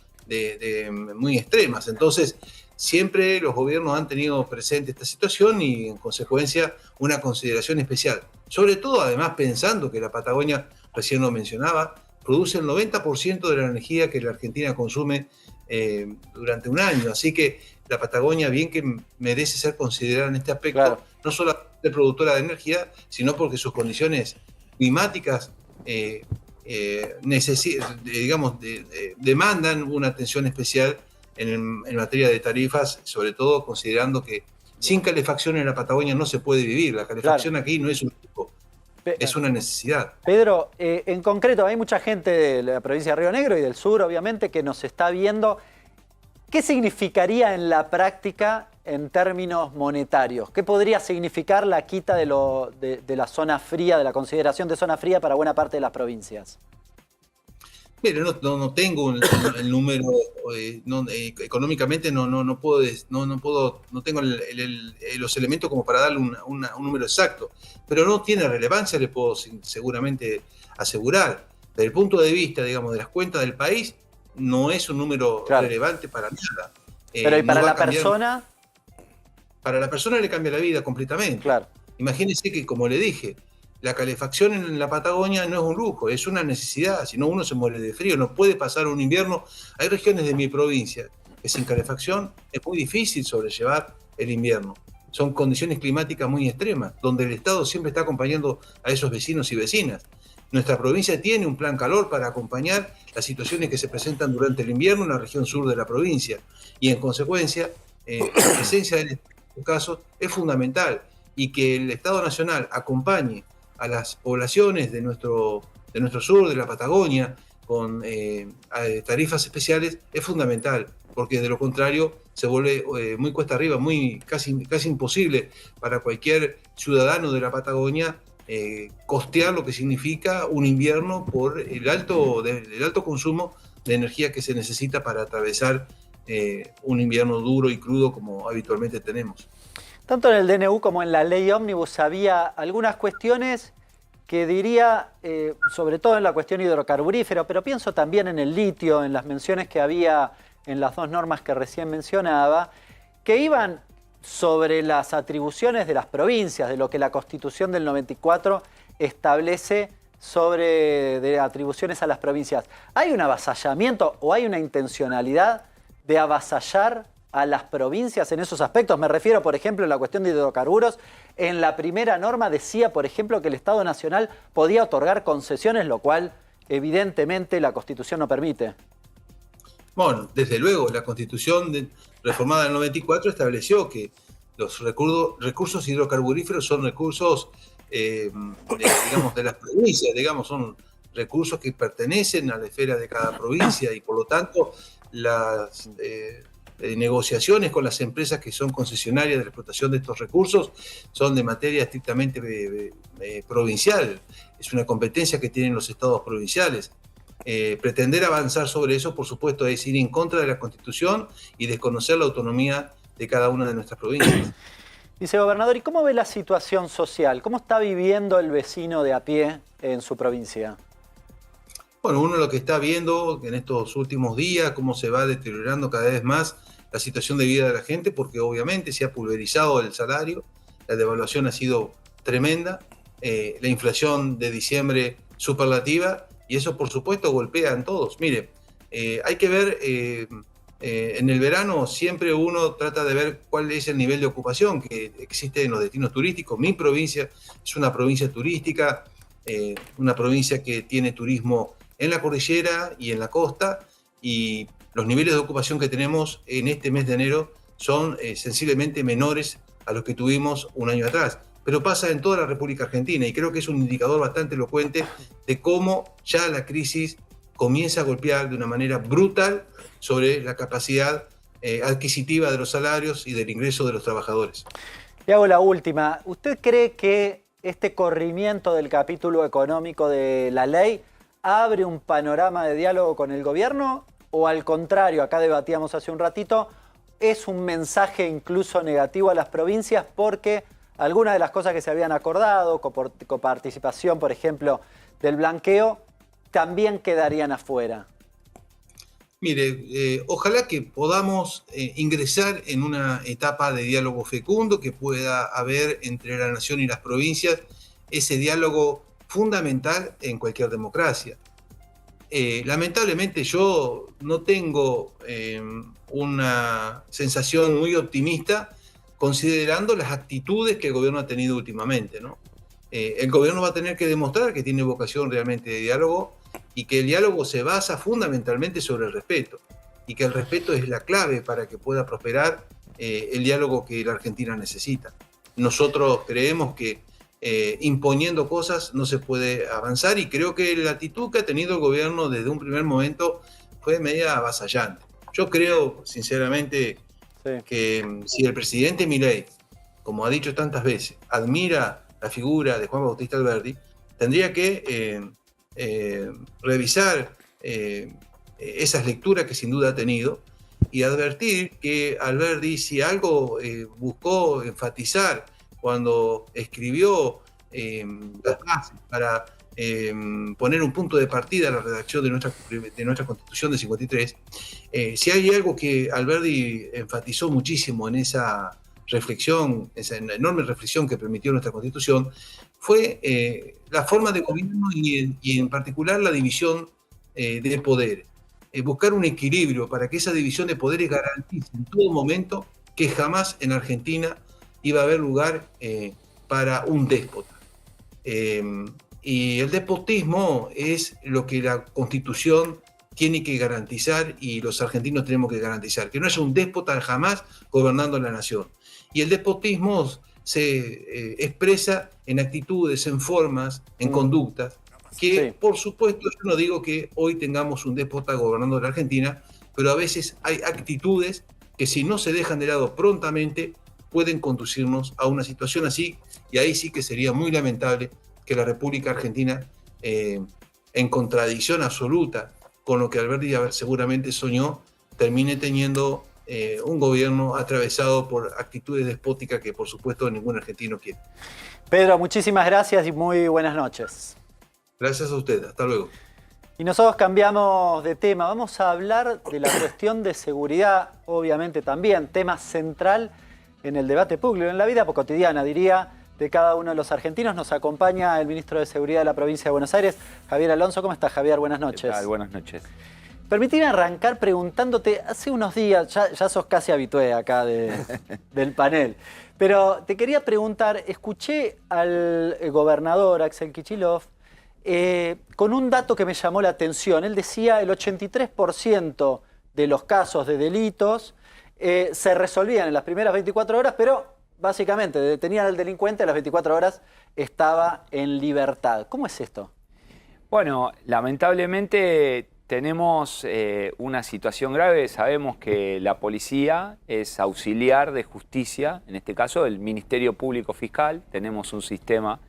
muy extremas. Entonces, siempre los gobiernos han tenido presente esta situación y, en consecuencia, una consideración especial. Sobre todo, además, pensando que la Patagonia, recién lo mencionaba, produce el 90% de la energía que la Argentina consume durante un año. Así que la Patagonia, bien que merece ser considerada en este aspecto, claro, no solo de productora de energía, sino porque sus condiciones climáticas demandan una atención especial en materia de tarifas, sobre todo considerando que sin calefacción en la Patagonia no se puede vivir. La calefacción, claro, aquí no es un lujo, es una necesidad. Pedro, en concreto, hay mucha gente de la provincia de Río Negro y del sur, obviamente, que nos está viendo. ¿Qué significaría en la práctica en términos monetarios? ¿Qué podría significar la quita de la zona fría, de la consideración de zona fría para buena parte de las provincias? Mire, no tengo el número, económicamente no tengo los elementos como para darle un número exacto, pero no tiene relevancia, le puedo seguramente asegurar. Desde el punto de vista, digamos, de las cuentas del país, no es un número, claro, relevante para nada. Pero ¿y para la persona? Para la persona le cambia la vida completamente. Claro. Imagínese que, como le dije, la calefacción en la Patagonia no es un lujo, es una necesidad. Si no, uno se muere de frío, no puede pasar un invierno. Hay regiones de mi provincia que sin calefacción es muy difícil sobrellevar el invierno. Son condiciones climáticas muy extremas, donde el Estado siempre está acompañando a esos vecinos y vecinas. Nuestra provincia tiene un plan calor para acompañar las situaciones que se presentan durante el invierno en la región sur de la provincia. Y en consecuencia, la presencia en estos casos es fundamental, y que el Estado Nacional acompañe a las poblaciones de nuestro sur, de la Patagonia, con tarifas especiales, es fundamental, porque de lo contrario se vuelve muy cuesta arriba, casi imposible para cualquier ciudadano de la Patagonia costear lo que significa un invierno por el alto consumo de energía que se necesita para atravesar un invierno duro y crudo como habitualmente tenemos. Tanto en el DNU como en la ley ómnibus había algunas cuestiones que diría, sobre todo en la cuestión hidrocarburífera, pero pienso también en el litio, en las menciones que había en las dos normas que recién mencionaba, que iban sobre las atribuciones de las provincias, de lo que la Constitución del 94 establece de atribuciones a las provincias. ¿Hay un avasallamiento o hay una intencionalidad de avasallar a las provincias en esos aspectos? Me refiero, por ejemplo, en la cuestión de hidrocarburos. En la primera norma decía, por ejemplo, que el Estado Nacional podía otorgar concesiones, lo cual evidentemente la Constitución no permite. Bueno, desde luego, la Constitución reformada en el 94 estableció que los recursos hidrocarburíferos son recursos, digamos, de las provincias, digamos, son recursos que pertenecen a la esfera de cada provincia, y por lo tanto las negociaciones con las empresas que son concesionarias de la explotación de estos recursos son de materia estrictamente provincial. Es una competencia que tienen los estados provinciales. Pretender avanzar sobre eso, por supuesto, es ir en contra de la Constitución y desconocer la autonomía de cada una de nuestras provincias. Vicegobernador, ¿y cómo ve la situación social? ¿Cómo está viviendo el vecino de a pie en su provincia? Bueno, uno lo que está viendo en estos últimos días, cómo se va deteriorando cada vez más la situación de vida de la gente, porque obviamente se ha pulverizado el salario, la devaluación ha sido tremenda, la inflación de diciembre superlativa, y eso por supuesto golpea en todos. Mire, hay que ver En el verano siempre uno trata de ver cuál es el nivel de ocupación que existe en los destinos turísticos. Mi provincia es una provincia turística, una provincia que tiene turismo en la cordillera y en la costa, y los niveles de ocupación que tenemos en este mes de enero son sensiblemente menores a los que tuvimos un año atrás. Pero pasa en toda la República Argentina y creo que es un indicador bastante elocuente de cómo ya la crisis comienza a golpear de una manera brutal sobre la capacidad adquisitiva de los salarios y del ingreso de los trabajadores. Y hago la última. ¿Usted cree que este corrimiento del capítulo económico de la ley abre un panorama de diálogo con el gobierno? ¿O al contrario, acá debatíamos hace un ratito, es un mensaje incluso negativo a las provincias porque algunas de las cosas que se habían acordado, coparticipación, por ejemplo, del blanqueo, también quedarían afuera? Mire, ojalá que podamos ingresar en una etapa de diálogo fecundo, que pueda haber entre la nación y las provincias ese diálogo fundamental en cualquier democracia. Lamentablemente yo no tengo una sensación muy optimista considerando las actitudes que el gobierno ha tenido últimamente, ¿no? El gobierno va a tener que demostrar que tiene vocación realmente de diálogo y que el diálogo se basa fundamentalmente sobre el respeto y que el respeto es la clave para que pueda prosperar el diálogo que la Argentina necesita. Nosotros creemos que imponiendo cosas no se puede avanzar y creo que la actitud que ha tenido el gobierno desde un primer momento fue media avasallante. Yo creo, sinceramente, que si el presidente Milei, como ha dicho tantas veces, admira la figura de Juan Bautista Alberdi, tendría que revisar esas lecturas que sin duda ha tenido y advertir que Alberdi, si algo buscó enfatizar cuando escribió las bases para poner un punto de partida a la redacción de nuestra Constitución de 53, si hay algo que Alberdi enfatizó muchísimo en esa reflexión, esa enorme reflexión que permitió nuestra Constitución, fue la forma de gobierno y en particular la división de poderes. Buscar un equilibrio para que esa división de poderes garantice en todo momento que jamás en Argentina iba a haber lugar para un déspota. Y el despotismo es lo que la Constitución tiene que garantizar y los argentinos tenemos que garantizar, que no haya un déspota jamás gobernando la nación. Y el despotismo se expresa en actitudes, en formas, en conductas, que por supuesto yo no digo que hoy tengamos un déspota gobernando la Argentina, pero a veces hay actitudes que si no se dejan de lado prontamente pueden conducirnos a una situación así, y ahí sí que sería muy lamentable que la República Argentina, en contradicción absoluta con lo que Alberti seguramente soñó, termine teniendo un gobierno atravesado por actitudes despóticas que por supuesto ningún argentino quiere. Pedro, muchísimas gracias y muy buenas noches. Gracias a usted, hasta luego. Y nosotros cambiamos de tema, vamos a hablar de la cuestión de seguridad, obviamente también, tema central en el debate público, en la vida cotidiana, diría, de cada uno de los argentinos. Nos acompaña el ministro de Seguridad de la provincia de Buenos Aires, Javier Alonso. ¿Cómo estás, Javier? Buenas noches. ¿Qué tal? Buenas noches. Permitime arrancar preguntándote, hace unos días, ya sos casi habitué acá del panel, pero te quería preguntar, escuché al gobernador Axel Kicillof con un dato que me llamó la atención. Él decía el 83% de los casos de delitos se resolvían en las primeras 24 horas, pero básicamente detenían al delincuente, a las 24 horas estaba en libertad. ¿Cómo es esto? Bueno, lamentablemente tenemos una situación grave. Sabemos que la policía es auxiliar de justicia, en este caso el Ministerio Público Fiscal. Tenemos un sistema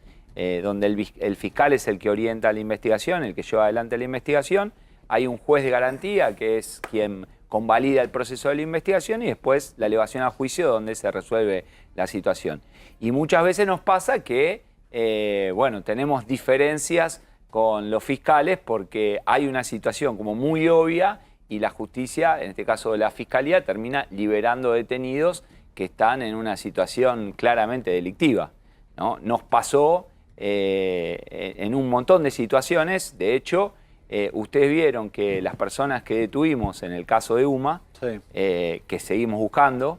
donde el fiscal es el que orienta la investigación, el que lleva adelante la investigación. Hay un juez de garantía que es quien convalida el proceso de la investigación y después la elevación a juicio donde se resuelve la situación. Y muchas veces nos pasa que, bueno, tenemos diferencias con los fiscales porque hay una situación como muy obvia y la justicia, en este caso de la fiscalía, termina liberando detenidos que están en una situación claramente delictiva, ¿no? Nos pasó en un montón de situaciones. De hecho, ustedes vieron que las personas que detuvimos en el caso de UMA, que seguimos buscando,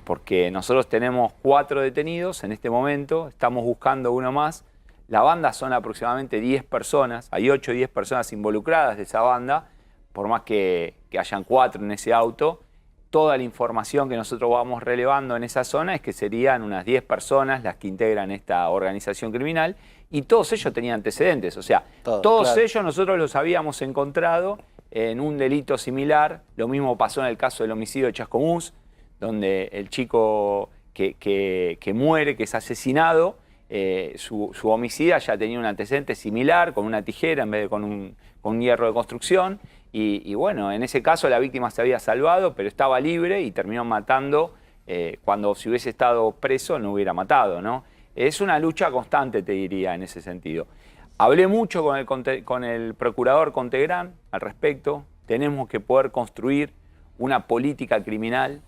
porque nosotros tenemos 4 detenidos en este momento, estamos buscando uno más. La banda son aproximadamente 10 personas, hay 8 o 10 personas involucradas de esa banda, por más que hayan 4 en ese auto. Toda la información que nosotros vamos relevando en esa zona es que serían unas 10 personas las que integran esta organización criminal, y todos ellos tenían antecedentes, o sea, todos ellos nosotros los habíamos encontrado en un delito similar. Lo mismo pasó en el caso del homicidio de Chascomús, donde el chico que muere, que es asesinado, su homicida ya tenía un antecedente similar, con una tijera en vez de con un hierro de construcción. Y bueno, en ese caso la víctima se había salvado, pero estaba libre y terminó matando cuando, si hubiese estado preso, no hubiera matado, ¿no? Es una lucha constante, te diría, en ese sentido. Hablé mucho con el procurador Contegrán al respecto. Tenemos que poder construir una política criminal,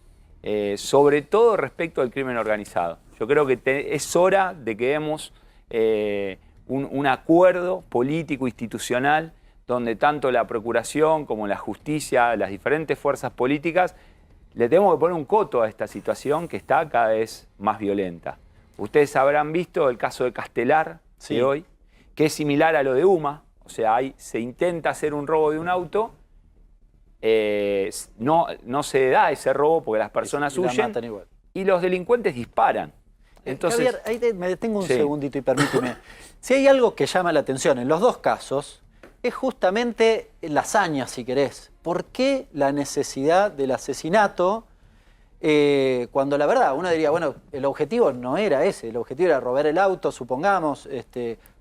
sobre todo respecto al crimen organizado. Yo creo que es hora de que demos un acuerdo político, institucional, donde tanto la Procuración como la Justicia, las diferentes fuerzas políticas, le tenemos que poner un coto a esta situación que está cada vez más violenta. Ustedes habrán visto el caso de Castelar de hoy, que es similar a lo de UMA, o sea, se intenta hacer un robo de un auto, no se da ese robo porque las personas huyen y los delincuentes disparan. Entonces, Javier, ahí me detengo un segundito y permíteme. Si hay algo que llama la atención en los dos casos, es justamente la hazaña, si querés. ¿Por qué la necesidad del asesinato? Cuando la verdad, uno diría, bueno, el objetivo no era ese, el objetivo era robar el auto, supongamos,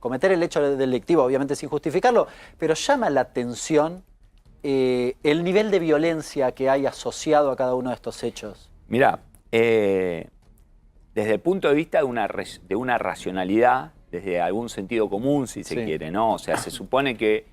cometer el hecho delictivo, obviamente sin justificarlo, pero llama la atención el nivel de violencia que hay asociado a cada uno de estos hechos. Mirá, desde el punto de vista de una racionalidad, desde algún sentido común, si se quiere, ¿no? O sea, se supone que,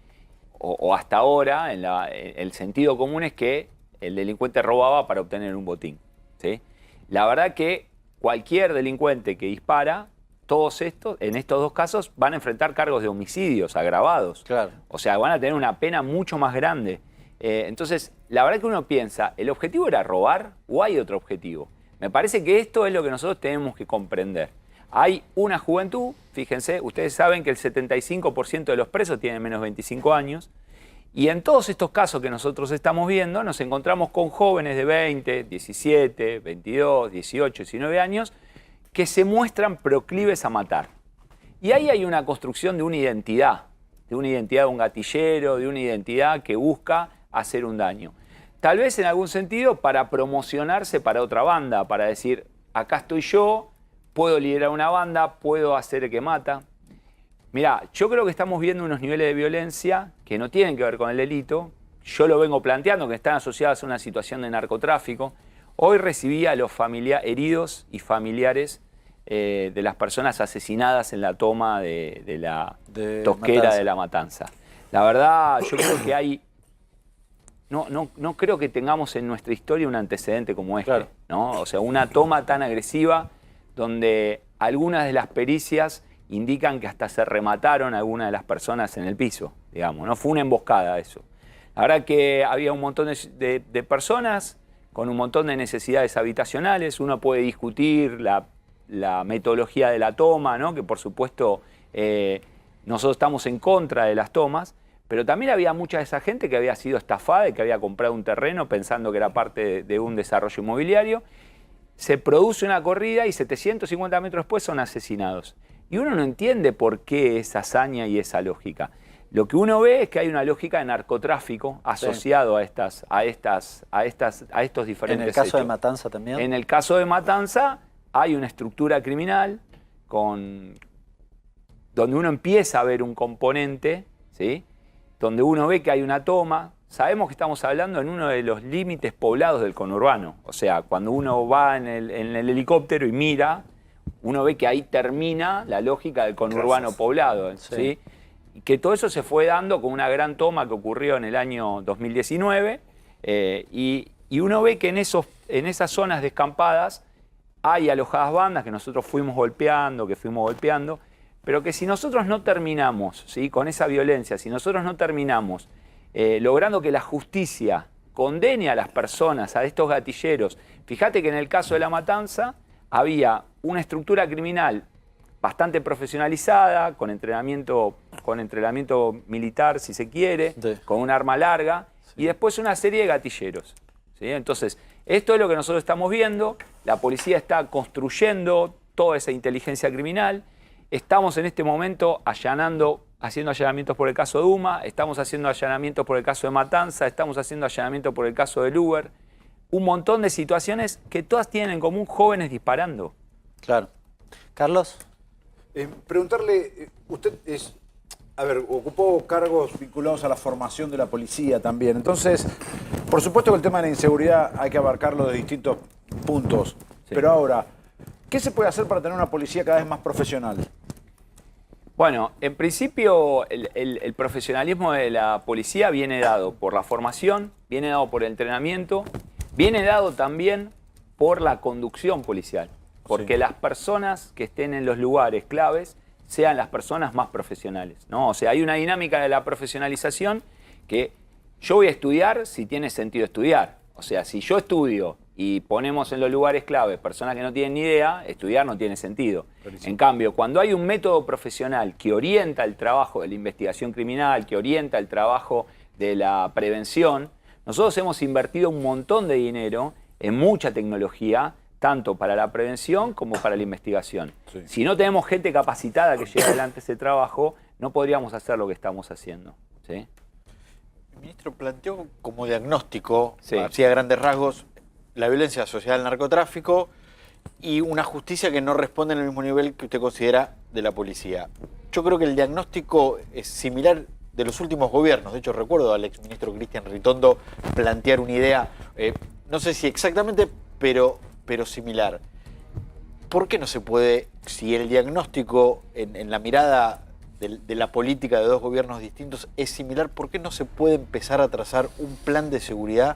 o hasta ahora, el sentido común es que el delincuente robaba para obtener un botín, ¿sí? La verdad que cualquier delincuente que dispara, todos estos, en estos dos casos, van a enfrentar cargos de homicidios agravados. Claro. O sea, van a tener una pena mucho más grande. Entonces, la verdad que uno piensa, ¿el objetivo era robar o hay otro objetivo? Me parece que esto es lo que nosotros tenemos que comprender. Hay una juventud, fíjense, ustedes saben que el 75% de los presos tienen menos de 25 años, y en todos estos casos que nosotros estamos viendo, nos encontramos con jóvenes de 20, 17, 22, 18, 19 años, que se muestran proclives a matar. Y ahí hay una construcción de una identidad de un gatillero, de una identidad que busca hacer un daño. Tal vez en algún sentido para promocionarse para otra banda, para decir, acá estoy yo, puedo liderar una banda, puedo hacer el que mata. Mirá, yo creo que estamos viendo unos niveles de violencia que no tienen que ver con el delito. Yo lo vengo planteando, que están asociados a una situación de narcotráfico. Hoy recibí a los heridos y familiares de las personas asesinadas en la toma de la tosquera Matanza. De La Matanza. La verdad, yo creo que hay... No creo que tengamos en nuestra historia un antecedente como este, claro, ¿no? O sea, una toma tan agresiva donde algunas de las pericias indican que hasta se remataron a algunas de las personas en el piso, digamos, ¿no? Fue una emboscada eso. La verdad que había un montón de personas con un montón de necesidades habitacionales. Uno puede discutir la metodología de la toma, ¿no? Que por supuesto nosotros estamos en contra de las tomas, pero también había mucha de esa gente que había sido estafada y que había comprado un terreno pensando que era parte de un desarrollo inmobiliario. Se produce una corrida y 750 metros después son asesinados. Y uno no entiende por qué esa hazaña y esa lógica. Lo que uno ve es que hay una lógica de narcotráfico asociado a estos diferentes ¿En el caso hechos. de Matanza también? En el caso de Matanza hay una estructura criminal donde uno empieza a ver un componente, ¿sí? Donde uno ve que hay una toma. Sabemos que estamos hablando en uno de los límites poblados del conurbano. O sea, cuando uno va en el helicóptero y mira, uno ve que ahí termina la lógica del conurbano poblado, ¿sí? Y que todo eso se fue dando con una gran toma que ocurrió en el año 2019. Y uno ve que en esas zonas descampadas hay alojadas bandas que nosotros fuimos golpeando, pero que si nosotros no terminamos, ¿sí?, con esa violencia, si nosotros no terminamos logrando que la justicia condene a las personas, a estos gatilleros, fíjate que en el caso de La Matanza había una estructura criminal bastante profesionalizada, con entrenamiento militar, si se quiere, sí, con un arma larga, sí, y después una serie de gatilleros, ¿sí? Entonces, esto es lo que nosotros estamos viendo. La policía está construyendo toda esa inteligencia criminal. Estamos en este momento haciendo allanamientos por el caso de UMA, estamos haciendo allanamientos por el caso de Matanza, estamos haciendo allanamientos por el caso del Uber. Un montón de situaciones que todas tienen en común jóvenes disparando. Claro. Carlos. Preguntarle, usted ocupó cargos vinculados a la formación de la policía también. Entonces, por supuesto que el tema de la inseguridad hay que abarcarlo de distintos puntos. Sí. Pero ahora, ¿qué se puede hacer para tener una policía cada vez más profesional? Bueno, en principio el profesionalismo de la policía viene dado por la formación, viene dado por el entrenamiento, viene dado también por la conducción policial. Porque sí, las personas que estén en los lugares claves sean las personas más profesionales, ¿no? O sea, hay una dinámica de la profesionalización que yo voy a estudiar si tiene sentido estudiar. O sea, si yo estudio y ponemos en los lugares claves personas que no tienen ni idea, estudiar no tiene sentido. Clarísimo. En cambio, cuando hay un método profesional que orienta el trabajo de la investigación criminal, que orienta el trabajo de la prevención, nosotros hemos invertido un montón de dinero en mucha tecnología, tanto para la prevención como para la investigación. Sí. Si no tenemos gente capacitada que lleve adelante ese trabajo, no podríamos hacer lo que estamos haciendo, ¿sí? El ministro planteó como diagnóstico, sí, así a grandes rasgos, la violencia asociada al narcotráfico y una justicia que no responde en el mismo nivel que usted considera de la policía. Yo creo que el diagnóstico es similar de los últimos gobiernos. De hecho, recuerdo al exministro Cristian Ritondo plantear una idea, no sé si exactamente, pero similar. ¿Por qué no se puede, si el diagnóstico en la mirada de la política de dos gobiernos distintos es similar, por qué no se puede empezar a trazar un plan de seguridad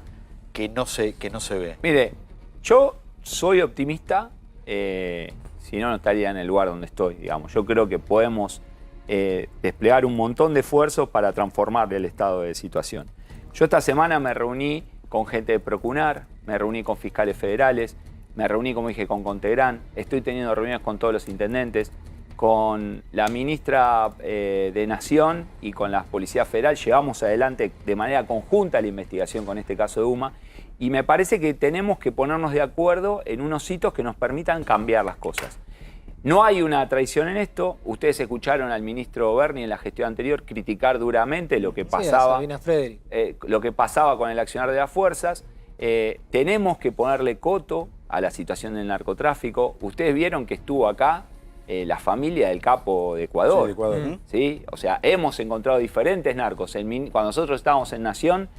que no se ve? Mire, yo soy optimista, si no, no estaría en el lugar donde estoy, digamos. Yo creo que podemos desplegar un montón de esfuerzos para transformar el estado de situación. Yo esta semana me reuní con gente de Procunar, me reuní con fiscales federales, me reuní, como dije, con Contegrán, estoy teniendo reuniones con todos los intendentes, con la ministra de Nación y con la Policía Federal. Llevamos adelante de manera conjunta la investigación con este caso de UMA y me parece que tenemos que ponernos de acuerdo en unos hitos que nos permitan cambiar las cosas. No hay una traición en esto. Ustedes escucharon al ministro Berni en la gestión anterior criticar duramente lo que pasaba, lo que pasaba con el accionar de las fuerzas. Tenemos que ponerle coto a la situación del narcotráfico. Ustedes vieron que estuvo acá la familia del capo de Ecuador. Sí, de Ecuador. ¿Sí? O sea, hemos encontrado diferentes narcos. Cuando nosotros estábamos en Nación,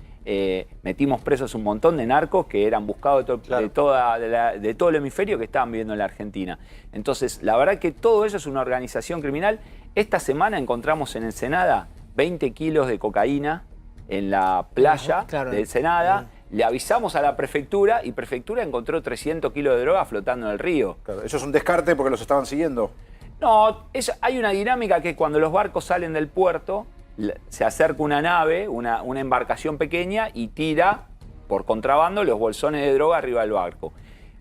metimos presos un montón de narcos que eran buscados de todo el hemisferio que estaban viviendo en la Argentina. Entonces, la verdad que todo eso es una organización criminal. Esta semana encontramos en Ensenada 20 kilos de cocaína en la playa de Ensenada. Le avisamos a la prefectura y prefectura encontró 300 kilos de droga flotando en el río. Claro, ¿eso es un descarte porque los estaban siguiendo? No, hay una dinámica que cuando los barcos salen del puerto, se acerca una nave, una embarcación pequeña y tira por contrabando los bolsones de droga arriba del barco.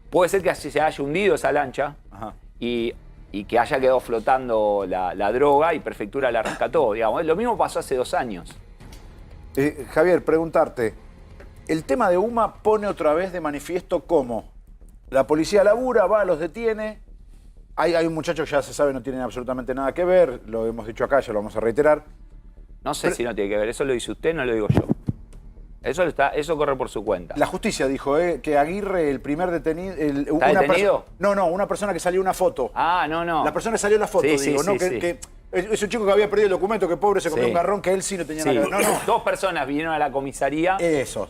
Puede ser que se haya hundido esa lancha y que haya quedado flotando la droga y prefectura la rescató. Digamos. Lo mismo pasó hace 2 años. Javier, preguntarte, el tema de UMA pone otra vez de manifiesto cómo la policía labura, va, los detiene. Hay un muchacho que ya se sabe no tiene absolutamente nada que ver, lo hemos dicho acá, ya lo vamos a reiterar. No sé si no tiene que ver, eso lo dice usted, no lo digo yo. Eso corre por su cuenta. La justicia dijo que Aguirre, el primer detenido... ¿Está detenido? No, una persona que salió una foto. Ah, no. La persona que salió en la foto, digo, ¿no? Que es un chico que había perdido el documento, que pobre se comió un garrón, que él sí no tenía nada que ver. No. 2 personas vinieron a la comisaría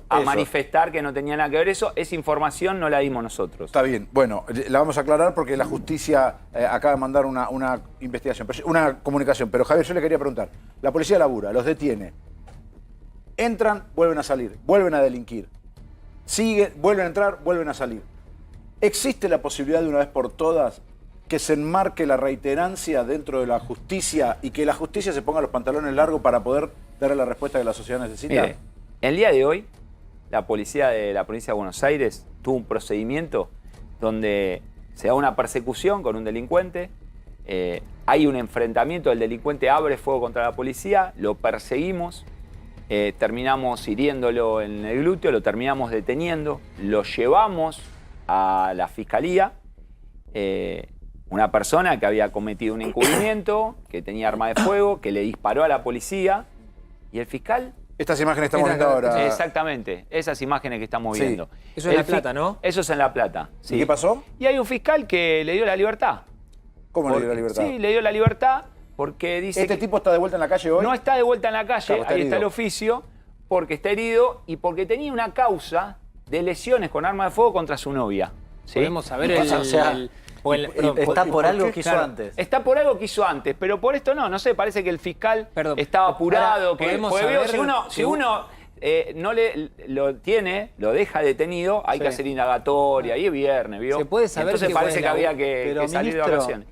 a manifestar que no tenía nada que ver eso. Esa información no la dimos nosotros. Está bien. Bueno, la vamos a aclarar porque la justicia acaba de mandar una investigación, una comunicación. Pero Javier, yo le quería preguntar. La policía labura, los detiene. Entran, vuelven a salir, vuelven a delinquir. Siguen, vuelven a entrar, vuelven a salir. ¿Existe la posibilidad de una vez por todas que se enmarque la reiterancia dentro de la justicia y que la justicia se ponga los pantalones largos para poder darle la respuesta que la sociedad necesita? Mire, el día de hoy, la policía de la provincia de Buenos Aires tuvo un procedimiento donde se da una persecución con un delincuente, hay un enfrentamiento, el delincuente abre fuego contra la policía, lo perseguimos, terminamos hiriéndolo en el glúteo, lo terminamos deteniendo, lo llevamos a la fiscalía, una persona que había cometido un encubrimiento, que tenía arma de fuego, que le disparó a la policía, y el fiscal... Estas imágenes estamos viendo ahora. Exactamente, esas imágenes que estamos Sí. viendo. Eso es La Plata, ¿no? Eso es en La Plata. Sí. ¿Y qué pasó? Y hay un fiscal que le dio la libertad. ¿Cómo le dio la libertad? Sí, le dio la libertad porque dice ¿Este tipo está de vuelta en la calle hoy? no está de vuelta en la calle, Claro, está ahí está el herido. oficio, porque está herido y porque tenía una causa de lesiones con arma de fuego contra su novia. ¿sí? Podemos saber O sea, está por algo qué? que hizo Claro. antes. Está por algo que hizo antes, pero por esto no sé, parece que el fiscal estaba apurado. Ahora, podemos porque veo, saber si uno no lo deja detenido, hay que hacer indagatoria, y es viernes, ¿vio? ¿Se puede saber Entonces qué parece fue que la- había que salir de ministro, vacaciones.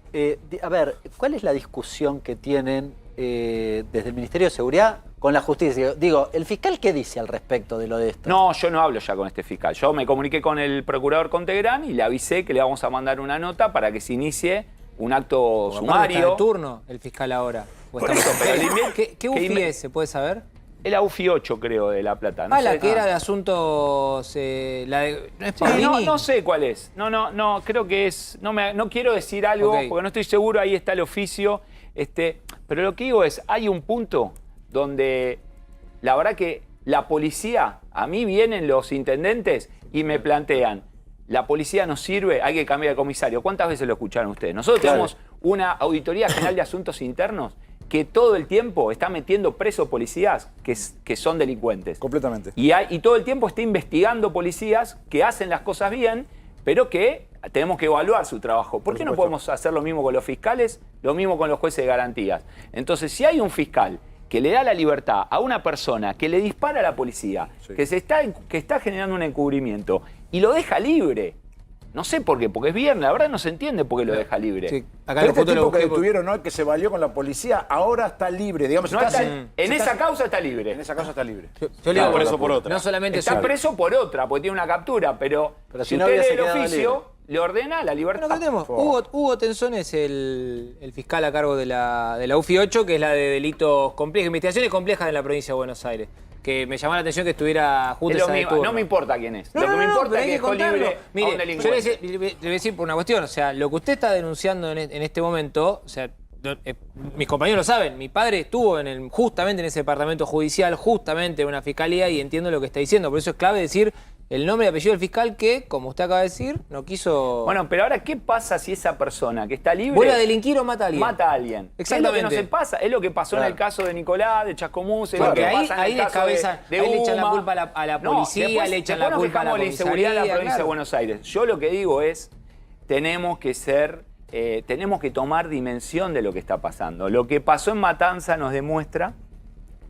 a ver, ¿cuál es la discusión que tienen desde el Ministerio de Seguridad con la justicia? Digo, ¿el fiscal qué dice al respecto de lo de esto? No, yo no hablo ya con este fiscal. Yo me comuniqué con el procurador Contegrán y le avisé que le vamos a mandar una nota para que se inicie un acto ¿Está sumario. de turno el fiscal ahora? ¿O Por está- eso, pero el inmen- ¿Qué UFI es? ¿Se puede saber? La UFI 8, creo, de La Plata. La sé. que era de asuntos... ¿no es Sí, Paulini? no sé cuál es. No, creo que es... No quiero decir algo Ok. porque no estoy seguro, ahí está el oficio. Pero lo que digo es, hay un punto donde la verdad que la policía, a mí vienen los intendentes y me plantean, la policía no sirve, hay que cambiar de comisario. ¿Cuántas veces lo escucharon ustedes? Nosotros tenemos una Auditoría General de Asuntos Internos que todo el tiempo está metiendo presos policías que son delincuentes. Completamente. Y todo el tiempo está investigando policías que hacen las cosas bien, pero que tenemos que evaluar su trabajo. ¿Por qué no podemos hacer lo mismo con los fiscales, lo mismo con los jueces de garantías? Entonces, si hay un fiscal que le da la libertad a una persona que le dispara a la policía, que está generando un encubrimiento y lo deja libre, no sé por qué, porque es viernes, la verdad no se entiende por qué lo deja libre. Sí, Pero acá lo este foto lo tipo que busqué detuvieron, ¿no? Que se valió con la policía, ahora está libre. Digamos, No está- en esa causa está libre. En esa causa está libre. Yo le digo, por eso por otra. No solamente Está su- preso por otra, porque tiene una captura, pero Pero si si no usted lee hubiese el quedado oficio, libre. le ordena la libertad. Bueno, acá tenemos. Hugo Tenzón es el fiscal a cargo de la UFI 8, que es la de delitos complejos, investigaciones complejas en la provincia de Buenos Aires. Que me llamó la atención que estuviera junto Es lo esa de mismo, turno. no me importa quién es. No, lo que no, me no, importa pero es hay que dejó contarlo. libre a Mire, un yo le delincuente. voy a decir por una cuestión. O sea, lo que usted está denunciando en este momento, o sea, mis compañeros lo saben, mi padre estuvo justamente en ese departamento judicial, justamente en una fiscalía, y entiendo lo que está diciendo. Por eso es clave decir el nombre y apellido del fiscal que, como usted acaba de decir, no quiso... Bueno, pero ahora, ¿qué pasa si esa persona que está libre ¿Vuelve a delinquir o mata a alguien? mata a alguien? Exactamente. Es lo que no se pasa, es lo que pasó en el caso de Nicolás, de Chascomús, es lo Porque que ahí, pasa en ahí el caso descabezan, de ahí le echan la Uma. culpa a la No, policía, después- le echan después la nos culpa a la quejamos de la inseguridad de la provincia claro. de Buenos Aires. Yo lo que digo es, tenemos que tomar dimensión de lo que está pasando. Lo que pasó en Matanza nos demuestra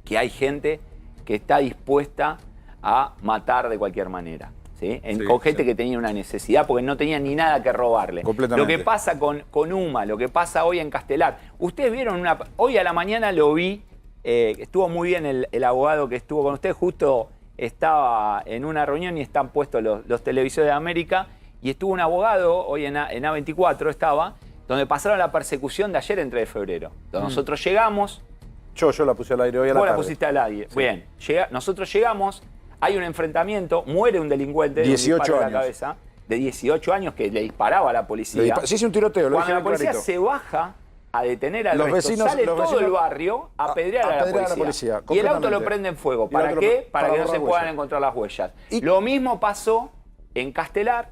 que hay gente que está dispuesta a matar de cualquier manera. ¿Sí? Con gente que tenía una necesidad porque no tenía ni nada que robarle. Completamente. Lo que pasa con Uma, lo que pasa hoy en Castelar. Ustedes vieron hoy a la mañana lo vi, estuvo muy bien el abogado que estuvo con usted, justo estaba en una reunión y están puestos los televisores de América, y estuvo un abogado, hoy en A24 estaba, donde pasaron la persecución de ayer en 3 de febrero. Donde nosotros llegamos... Yo la puse al aire hoy a la Vos la tarde. pusiste al aire. Bien, nosotros llegamos, hay un enfrentamiento, muere un delincuente de un 18 disparo en años. la cabeza, de 18 años, que le disparaba a la policía. Sí, hice un tiroteo, lo Cuando dije la bien policía clarito. se baja a detener al Los resto, vecinos- sale los todo vecinos el barrio a apedrear a la policía. Y el auto lo completamente. prende en fuego. Y el ¿Para auto qué? Para que no borrar se puedan huellas. encontrar las huellas. Y- Lo mismo pasó en Castelar,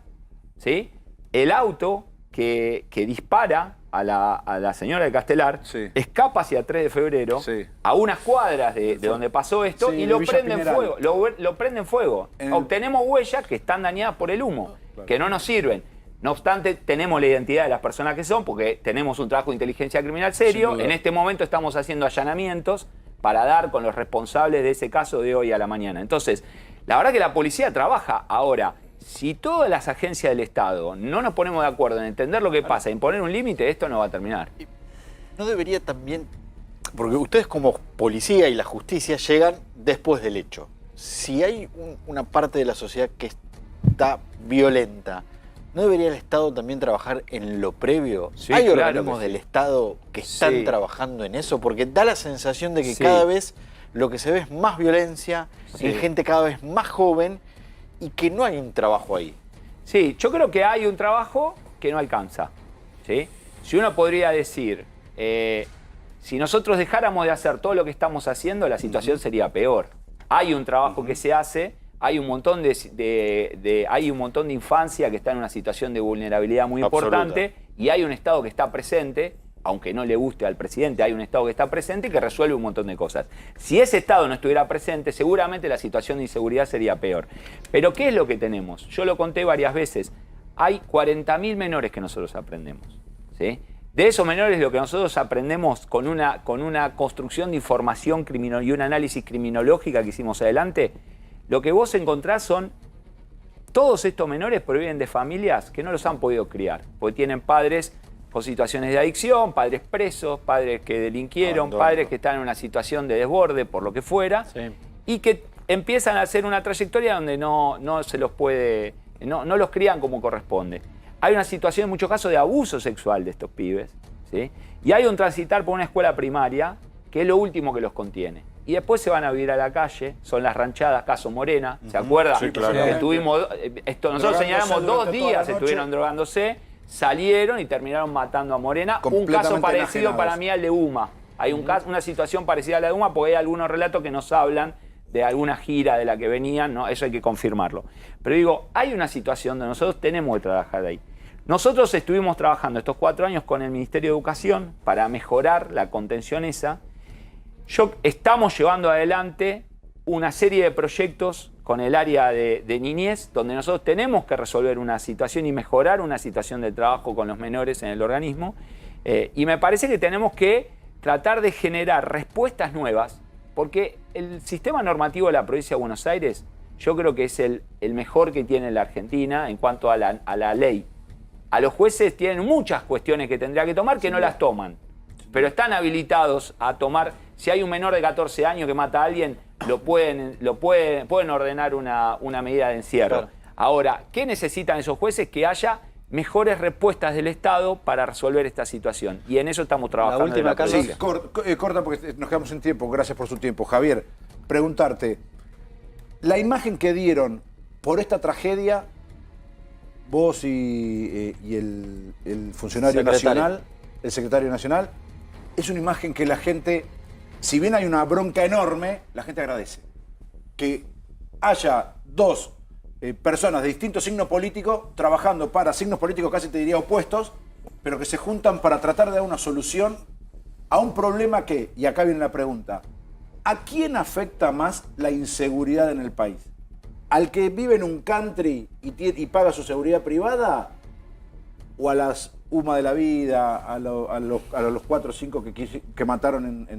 ¿sí? El auto que dispara a la señora de Castelar, Sí. escapa hacia 3 de febrero, Sí. a unas cuadras de donde pasó esto, Sí, y de lo Villa prende en Pineral. fuego. Lo prende en fuego. Obtenemos huellas que están dañadas por el humo, que no nos sirven. No obstante, tenemos la identidad de las personas que son, porque tenemos un trabajo de inteligencia criminal serio. Sin duda. En este momento estamos haciendo allanamientos para dar con los responsables de ese caso de hoy a la mañana. Entonces, la verdad que la policía trabaja ahora. si todas las agencias del Estado no nos ponemos de acuerdo en entender lo que pasa, en poner un límite, esto no va a terminar. ¿No debería también, porque ustedes como policía y la justicia llegan después del hecho, si hay una parte de la sociedad que está violenta, ¿no debería el Estado también trabajar en lo previo? Sí, ¿Hay claro organismos del Estado que están trabajando en eso? Porque da la sensación de que cada vez lo que se ve es más violencia, en gente cada vez más joven, y que no hay un trabajo ahí. Sí, yo creo que hay un trabajo que no alcanza, ¿sí? Si uno podría decir, si nosotros dejáramos de hacer todo lo que estamos haciendo, la situación sería peor. Hay un trabajo que se hace, hay un montón hay un montón de infancia que está en una situación de vulnerabilidad muy importante, y hay un Estado que está presente, aunque no le guste al presidente, hay un Estado que está presente y que resuelve un montón de cosas. Si ese Estado no estuviera presente, seguramente la situación de inseguridad sería peor. Pero ¿qué es lo que tenemos? Yo lo conté varias veces. Hay 40.000 menores que nosotros aprendemos, ¿sí? De esos menores, lo que nosotros aprendemos con una construcción de información y un análisis criminológica que hicimos adelante, lo que vos encontrás son, todos estos menores provienen de familias que no los han podido criar, porque tienen padres con situaciones de adicción, padres presos, padres que delinquieron, padres que están en una situación de desborde, por lo que fuera, y que empiezan a hacer una trayectoria donde no se los puede, no los crían como corresponde. Hay una situación en muchos casos de abuso sexual de estos pibes, ¿sí? Y hay un transitar por una escuela primaria que es lo último que los contiene. Y después se van a vivir a la calle, son las ranchadas, caso Morena, ¿se acuerdan? Sí, claro. Nosotros señalamos 2 días estuvieron drogándose, salieron y terminaron matando a Morena. Un caso parecido para mí al de UMA. Hay una situación parecida a la de UMA porque hay algunos relatos que nos hablan de alguna gira de la que venían, ¿no? Eso hay que confirmarlo. Pero digo, hay una situación donde nosotros tenemos que trabajar de ahí. Nosotros estuvimos trabajando estos 4 años con el Ministerio de Educación para mejorar la contención esa. Estamos llevando adelante una serie de proyectos con el área de niñez, donde nosotros tenemos que resolver una situación y mejorar una situación de trabajo con los menores en el organismo. Y me parece que tenemos que tratar de generar respuestas nuevas, porque el sistema normativo de la provincia de Buenos Aires yo creo que es el mejor que tiene la Argentina en cuanto a la ley. A los jueces tienen muchas cuestiones que tendría que tomar que no las toman, pero están habilitados a tomar. Si hay un menor de 14 años que mata a alguien, pueden ordenar una medida de encierro. Claro. Ahora, ¿qué necesitan esos jueces? Que haya mejores respuestas del Estado para resolver esta situación. Y en eso estamos trabajando. La última, Carlos. Sí, corta porque nos quedamos sin tiempo. Gracias por su tiempo. Javier, preguntarte, la imagen que dieron por esta tragedia, vos y el funcionario nacional, el secretario nacional, es una imagen que la gente, si bien hay una bronca enorme, la gente agradece. Que haya 2 personas de distinto signo político trabajando para signos políticos casi te diría opuestos, pero que se juntan para tratar de dar una solución a un problema que, y acá viene la pregunta, ¿a quién afecta más la inseguridad en el país? ¿Al que vive en un country y paga su seguridad privada? ¿O a las UMA de la vida, a los 4 o 5 que mataron en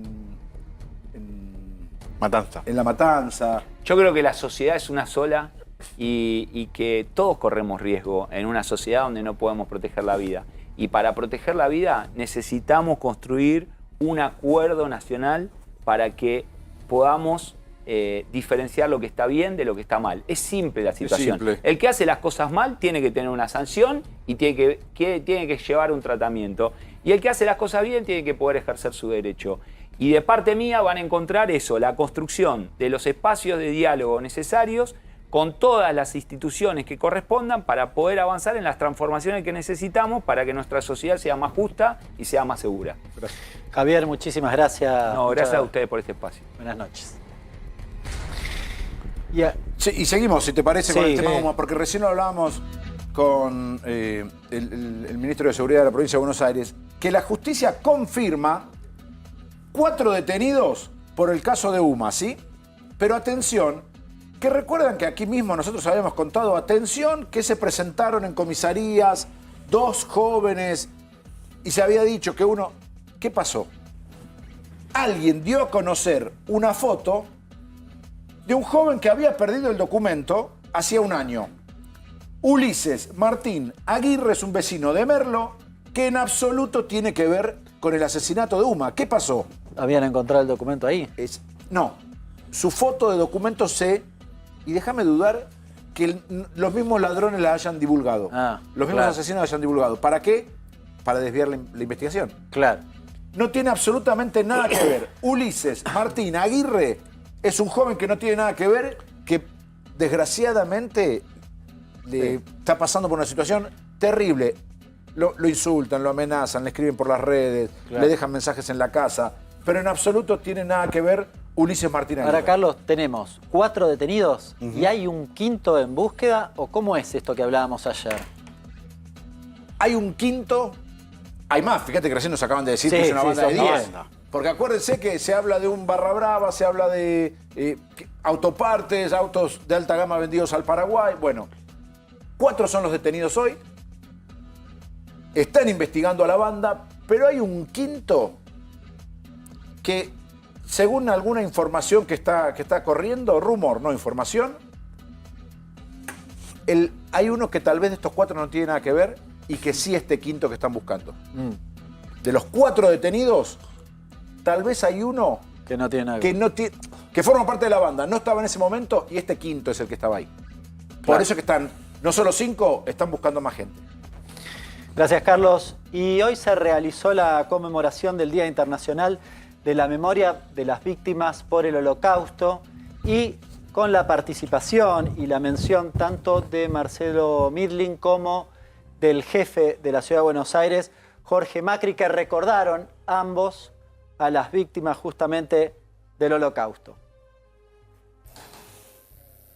la matanza? Yo creo que la sociedad es una sola y que todos corremos riesgo en una sociedad donde no podemos proteger la vida. Y para proteger la vida necesitamos construir un acuerdo nacional para que podamos diferenciar lo que está bien de lo que está mal. Es simple la situación. El que hace las cosas mal tiene que tener una sanción y tiene que llevar un tratamiento. Y el que hace las cosas bien tiene que poder ejercer su derecho. Y de parte mía van a encontrar eso, la construcción de los espacios de diálogo necesarios con todas las instituciones que correspondan para poder avanzar en las transformaciones que necesitamos para que nuestra sociedad sea más justa y sea más segura. Gracias. Javier, muchísimas gracias. No, gracias a ustedes por este espacio. Buenas noches. Sí, y seguimos, si te parece, con el tema, porque recién lo hablábamos con el ministro de Seguridad de la provincia de Buenos Aires, que la justicia confirma 4 detenidos por el caso de UMA, ¿sí? Pero atención, que recuerdan que aquí mismo nosotros habíamos contado, atención, que se presentaron en comisarías 2 jóvenes y se había dicho que uno... ¿Qué pasó? Alguien dio a conocer una foto de un joven que había perdido el documento hacía un año. Ulises Martín Aguirre es un vecino de Merlo que en absoluto tiene que ver con el asesinato de Uma. ¿Qué pasó? ¿Habían encontrado el documento ahí? No. Su foto de documento C, y déjame dudar que los mismos ladrones la hayan divulgado. Los mismos asesinos la hayan divulgado. ¿Para qué? Para desviar la investigación. Claro. No tiene absolutamente nada que ver. Ulises Martín Aguirre es un joven que no tiene nada que ver, que desgraciadamente está pasando por una situación terrible. Lo insultan, lo amenazan, le escriben por las redes, le dejan mensajes en la casa, pero en absoluto tiene nada que ver Ulises Martín Aguirre. Ahora, Carlos, tenemos 4 detenidos y hay un quinto en búsqueda, ¿o cómo es esto que hablábamos ayer? Hay un quinto, hay más, fíjate que recién nos acaban de decir que es una banda de 10. Porque acuérdense que se habla de un barra brava, se habla de autopartes, autos de alta gama vendidos al Paraguay. Bueno, 4 son los detenidos hoy. Están investigando a la banda, pero hay un quinto que, según alguna información que está corriendo, rumor, no información, hay uno que tal vez de estos 4 no tiene nada que ver y que sí este quinto que están buscando. De los 4 detenidos, tal vez hay uno que no tiene nada que ver. Que forma parte de la banda, no estaba en ese momento y este quinto es el que estaba ahí. Por eso que están, no solo 5, están buscando más gente. Gracias, Carlos. Y hoy se realizó la conmemoración del Día Internacional de la Memoria de las Víctimas por el Holocausto y con la participación y la mención tanto de Marcelo Midling como del jefe de la Ciudad de Buenos Aires, Jorge Macri, que recordaron ambos a las víctimas justamente del Holocausto.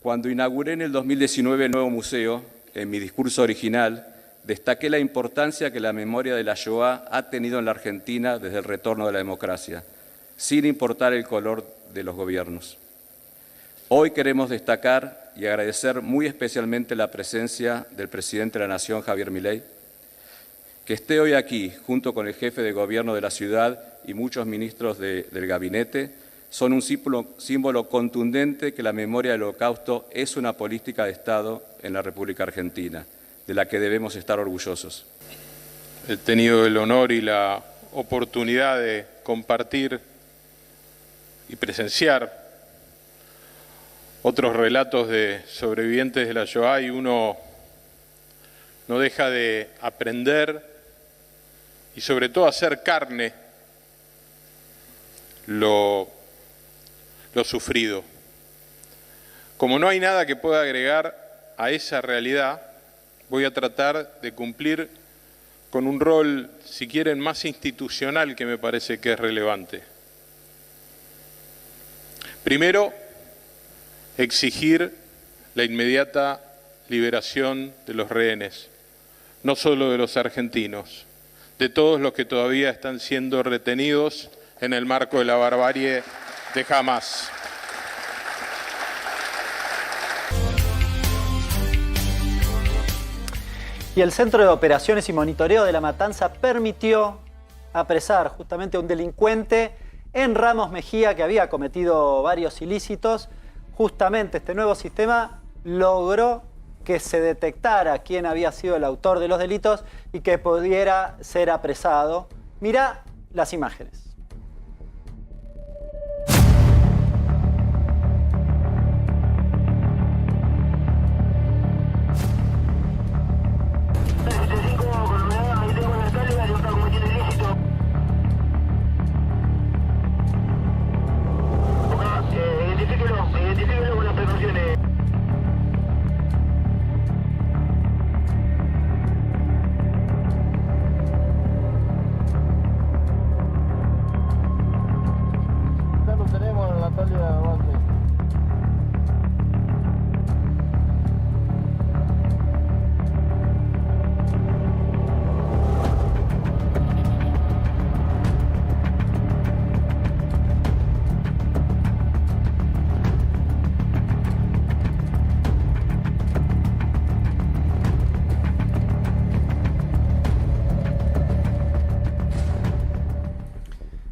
Cuando inauguré en el 2019 el nuevo museo, en mi discurso original, destaqué la importancia que la memoria de la Shoah ha tenido en la Argentina desde el retorno de la democracia, sin importar el color de los gobiernos. Hoy queremos destacar y agradecer muy especialmente la presencia del presidente de la Nación, Javier Milei, que esté hoy aquí, junto con el jefe de gobierno de la ciudad y muchos ministros del gabinete, son un símbolo contundente que la memoria del Holocausto es una política de Estado en la República Argentina, de la que debemos estar orgullosos. He tenido el honor y la oportunidad de compartir y presenciar otros relatos de sobrevivientes de la Shoah y uno no deja de aprender y sobre todo hacer carne lo sufrido. Como no hay nada que pueda agregar a esa realidad, voy a tratar de cumplir con un rol, si quieren, más institucional que me parece que es relevante. Primero, exigir la inmediata liberación de los rehenes, no solo de los argentinos, de todos los que todavía están siendo retenidos en el marco de la barbarie de Hamás. Y el Centro de Operaciones y Monitoreo de La Matanza permitió apresar justamente a un delincuente en Ramos Mejía que había cometido varios ilícitos. Justamente este nuevo sistema logró que se detectara quién había sido el autor de los delitos y que pudiera ser apresado. Mirá las imágenes.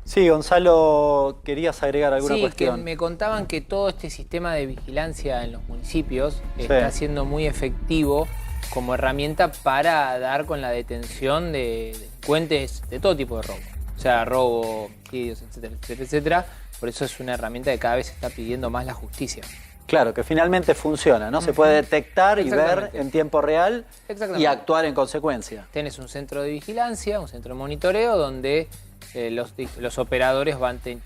Sí, Gonzalo, ¿querías agregar alguna cuestión? Sí, que me contaban que todo este sistema de vigilancia en los municipios está siendo muy efectivo como herramienta para dar con la detención de delincuentes de todo tipo de robo. O sea, robo, homicidios, etcétera, etcétera, etcétera. Por eso es una herramienta que cada vez está pidiendo más la justicia. Claro, que finalmente funciona, ¿no? Se puede detectar y ver en tiempo real y actuar en consecuencia. Tenés un centro de vigilancia, un centro de monitoreo donde los operadores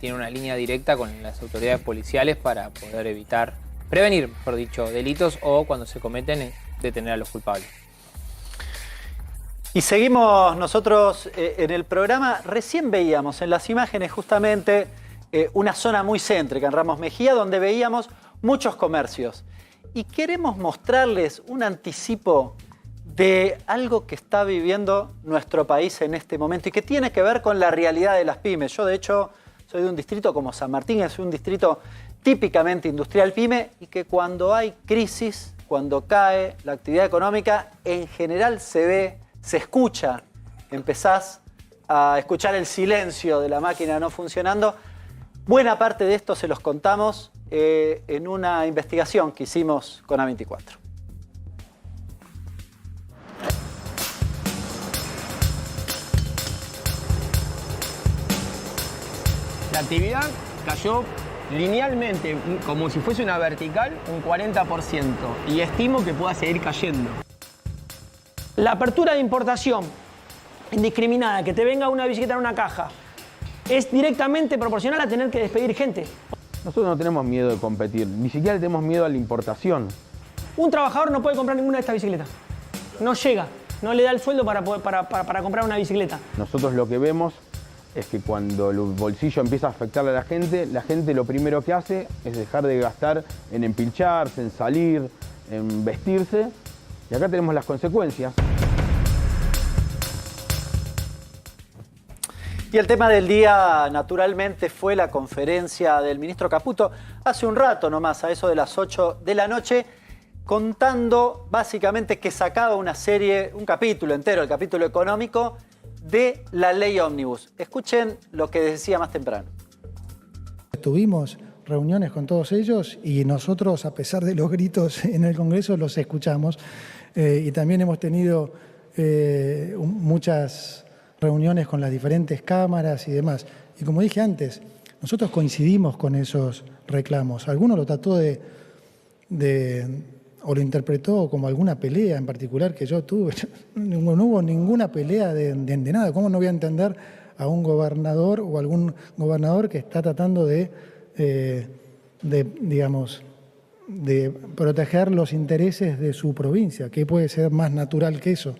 tienen una línea directa con las autoridades policiales para poder evitar, prevenir, mejor dicho, delitos o cuando se cometen, detener a los culpables. Y seguimos nosotros en el programa. Recién veíamos en las imágenes justamente una zona muy céntrica en Ramos Mejía donde veíamos muchos comercios. Y queremos mostrarles un anticipo de algo que está viviendo nuestro país en este momento y que tiene que ver con la realidad de las pymes. Yo, de hecho, soy de un distrito como San Martín, es un distrito típicamente industrial pyme y que cuando hay crisis, cuando cae la actividad económica, en general se ve, se escucha, empezás a escuchar el silencio de la máquina no funcionando. Buena parte de esto se los contamos en una investigación que hicimos con A24. La actividad cayó linealmente, como si fuese una vertical, un 40%, y estimo que pueda seguir cayendo. La apertura de importación indiscriminada, que te venga una bicicleta en una caja, es directamente proporcional a tener que despedir gente. Nosotros no tenemos miedo de competir, ni siquiera tenemos miedo a la importación. Un trabajador no puede comprar ninguna de estas bicicletas. No llega, no le da el sueldo para comprar una bicicleta. Nosotros lo que vemos es que cuando el bolsillo empieza a afectar a la gente lo primero que hace es dejar de gastar en empilcharse, en salir, en vestirse. Y acá tenemos las consecuencias. Y el tema del día, naturalmente, fue la conferencia del ministro Caputo hace un rato nomás, a eso de las 8 de la noche, contando básicamente que sacaba una serie, un capítulo entero, el capítulo económico, de la ley Ómnibus. Escuchen lo que decía más temprano. Tuvimos reuniones con todos ellos y nosotros, a pesar de los gritos en el Congreso, los escuchamos. Y también hemos tenido muchas reuniones con las diferentes cámaras y demás. Y como dije antes, nosotros coincidimos con esos reclamos. Alguno lo trató o lo interpretó como alguna pelea en particular que yo tuve. No hubo ninguna pelea de nada. ¿Cómo no voy a entender a un gobernador o algún gobernador que está tratando de proteger los intereses de su provincia? ¿Qué puede ser más natural que eso?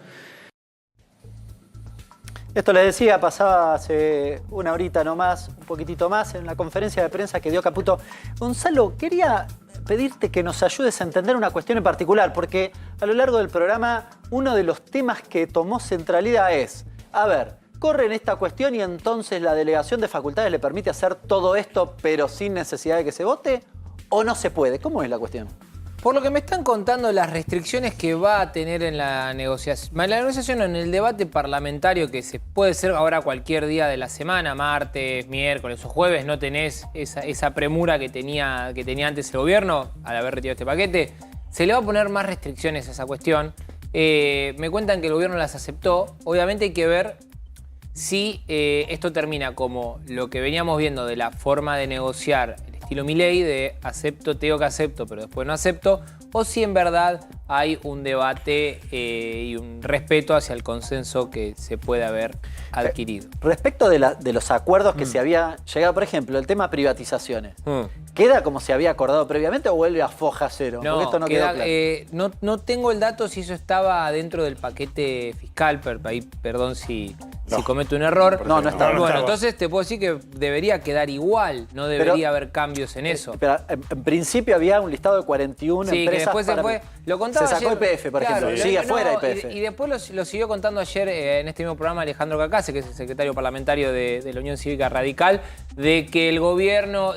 Esto les decía, pasaba hace una horita nomás, un poquitito más, en la conferencia de prensa que dio Caputo. Gonzalo, quería pedirte que nos ayudes a entender una cuestión en particular, porque a lo largo del programa uno de los temas que tomó centralidad es, a ver, corren esta cuestión y entonces la delegación de facultades le permite hacer todo esto pero sin necesidad de que se vote, ¿o no se puede? ¿Cómo es la cuestión? Por lo que me están contando, las restricciones que va a tener en la negociación, o en el debate parlamentario, que se puede ser ahora cualquier día de la semana, martes, miércoles o jueves, no tenés esa premura que tenía antes el gobierno al haber retirado este paquete, se le va a poner más restricciones a esa cuestión. Me cuentan que el gobierno las aceptó. Obviamente hay que ver si esto termina como lo que veníamos viendo de la forma de negociar el estilo Milei, de acepto, te digo que acepto, pero después no acepto, o si en verdad hay un debate y un respeto hacia el consenso que se puede haber adquirido. Respecto de los acuerdos que se había llegado, por ejemplo, el tema privatizaciones, ¿queda como se había acordado previamente o vuelve a foja cero? No, porque esto no queda, quedó claro. No tengo el dato si eso estaba dentro del paquete fiscal, perdón si cometo un error. No está. Bueno, entonces te puedo decir que debería quedar igual, no debería haber cambios en eso. Pero en principio había un listado de 41 sí, empresas. Que después se fue. Lo contaba se sacó ayer, YPF, por ejemplo. Sigue afuera YPF. Y después lo siguió contando ayer en este mismo programa Alejandro Cacase, que es el secretario parlamentario de la Unión Cívica Radical, de que el gobierno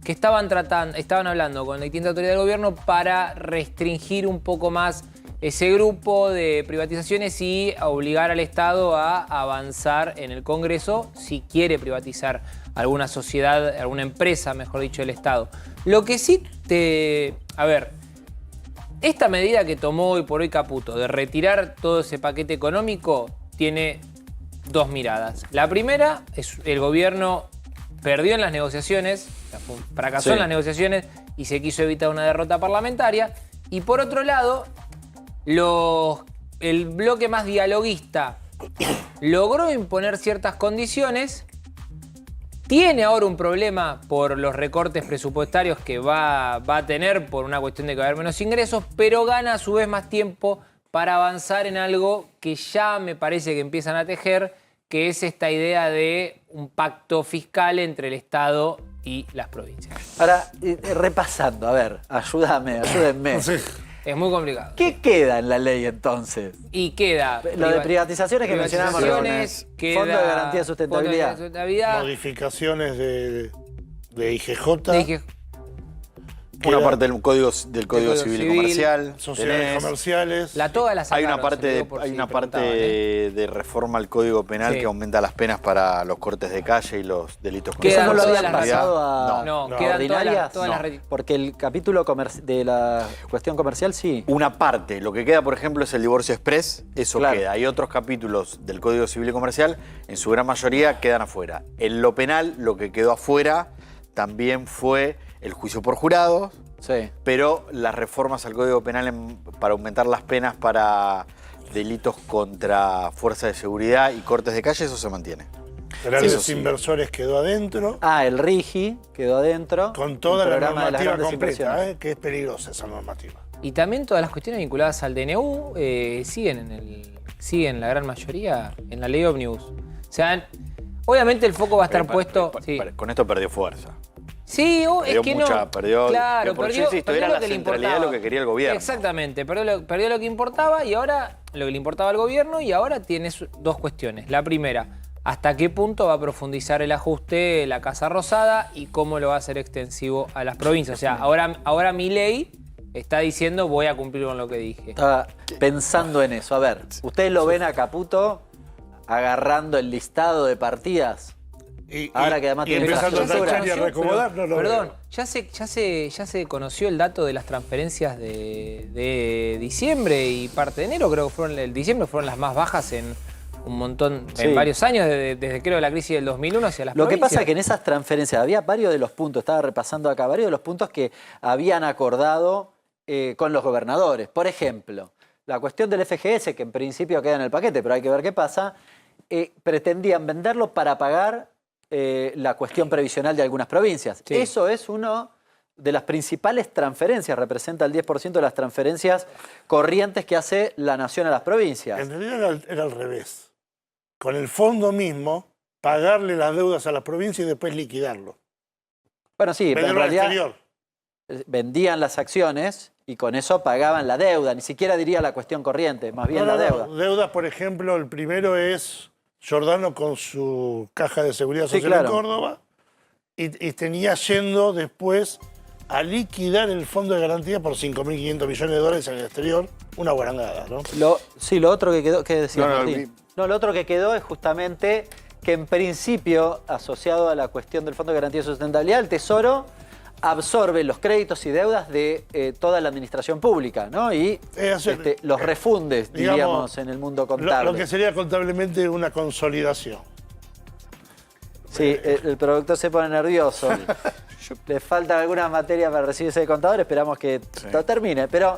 que estaban hablando con la distinta autoridad del gobierno para restringir un poco más ese grupo de privatizaciones y obligar al Estado a avanzar en el Congreso si quiere privatizar alguna sociedad, alguna empresa, mejor dicho, del Estado. Lo que sí a ver, Esta medida que tomó hoy por hoy Caputo de retirar todo ese paquete económico tiene dos miradas. La primera es el gobierno perdió en las negociaciones, fracasó en las negociaciones y se quiso evitar una derrota parlamentaria. Y por otro lado, el bloque más dialoguista logró imponer ciertas condiciones. Tiene ahora un problema por los recortes presupuestarios que va a tener por una cuestión de que va a haber menos ingresos, pero gana a su vez más tiempo para avanzar en algo que ya me parece que empiezan a tejer, que es esta idea de un pacto fiscal entre el Estado y las provincias. Ahora, repasando, a ver, ayúdenme. Es muy complicado. ¿Qué queda en la ley entonces? Y queda... Lo de privatizaciones que mencionábamos. Fondo de garantía de sustentabilidad. Modificaciones de IGJ. Una parte del Código Civil y Comercial. Sociedades comerciales. Toda la hay una parte de reforma al Código Penal que aumenta las penas para los cortes de calle y los delitos contra ¿Eso no lo la habían pasado a quedan ordinarias? todas las Porque el capítulo de la cuestión comercial sí. Una parte. Lo que queda, por ejemplo, es el divorcio express. Eso queda. Hay otros capítulos del Código Civil y Comercial, en su gran mayoría quedan afuera. En lo penal, lo que quedó afuera también fue el juicio por jurados, pero las reformas al Código Penal para aumentar las penas para delitos contra fuerzas de seguridad y cortes de calle, eso se mantiene. Grandes inversores quedó adentro. El RIGI quedó adentro. Con toda la normativa completa, que es peligrosa esa normativa. Y también todas las cuestiones vinculadas al DNU siguen la gran mayoría en la ley Omnibus. O sea, obviamente el foco va a estar puesto... Con esto perdió fuerza. Sí, es que perdió, claro, yo insisto, era la centralidad de lo que quería el gobierno. Exactamente, perdió lo que importaba y ahora lo que le importaba al gobierno y ahora tiene dos cuestiones. La primera, ¿hasta qué punto va a profundizar el ajuste la Casa Rosada y cómo lo va a hacer extensivo a las provincias? O sea, ahora Milei está diciendo voy a cumplir con lo que dije. Estaba pensando en eso. A ver, ¿ustedes lo ven a Caputo agarrando el listado de partidas? Ahora que además tiene empezando a tachar y a recomodar, perdón, ya se conoció el dato de las transferencias de diciembre y parte de enero, creo que el diciembre fueron las más bajas en un montón, en varios años, desde creo la crisis del 2001 hacia las provincias. Lo que pasa es que en esas transferencias había varios de los puntos, estaba repasando acá, varios de los puntos que habían acordado con los gobernadores. Por ejemplo, la cuestión del FGS, que en principio queda en el paquete, pero hay que ver qué pasa, pretendían venderlo para pagar la cuestión previsional de algunas provincias. Eso es uno de las principales transferencias, representa el 10% de las transferencias corrientes que hace la nación a las provincias. En realidad era al revés. Con el fondo mismo, pagarle las deudas a las provincias y después liquidarlo. Bueno, sí, pero en realidad vendían las acciones y con eso pagaban la deuda, ni siquiera diría la cuestión corriente, más bien la deuda. Deudas, por ejemplo, el primero es Giordano con su caja de seguridad social en Córdoba y tenía yendo después a liquidar el fondo de garantía por 5.500 millones de dólares en el exterior. Una guarangada, ¿no? Lo otro que quedó, ¿qué decía Martín? Lo otro que quedó es justamente que en principio, asociado a la cuestión del Fondo de Garantía de Sustentabilidad, el Tesoro absorbe los créditos y deudas de toda la administración pública, ¿no? Y los refundes, diríamos, en el mundo contable. Lo que sería contablemente una consolidación. Sí, el productor se pone nervioso. Le falta alguna materia para recibirse de contador, esperamos que lo termine. Pero,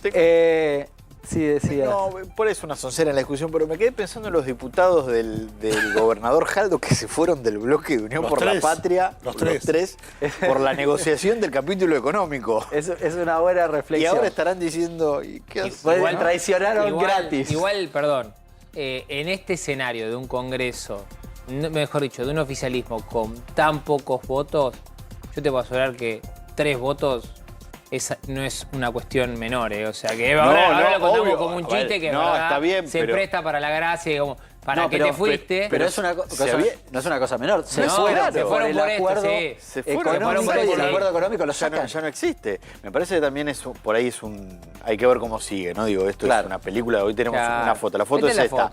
sí, decía. No, por eso una soncera en la discusión, pero me quedé pensando en los diputados del gobernador Jaldo que se fueron del bloque de Unión por la Patria, los tres, por la negociación del capítulo económico. Es una buena reflexión. Y ahora estarán diciendo, igual traicionaron gratis. Igual, perdón, en este escenario de un Congreso, mejor dicho, de un oficialismo con tan pocos votos, yo te puedo asegurar que 3 votos no es una cuestión menor, o sea que ahora lo contamos como un chiste que está bien, se presta para la gracia, como para que te fuiste. Pero es una no es una cosa menor. Se fueron por el acuerdo económico y el acuerdo económico lo sacan. Ya no existe. Me parece que también por ahí hay que ver cómo sigue, ¿no? Digo, esto es una película, hoy tenemos una foto. La foto es esta.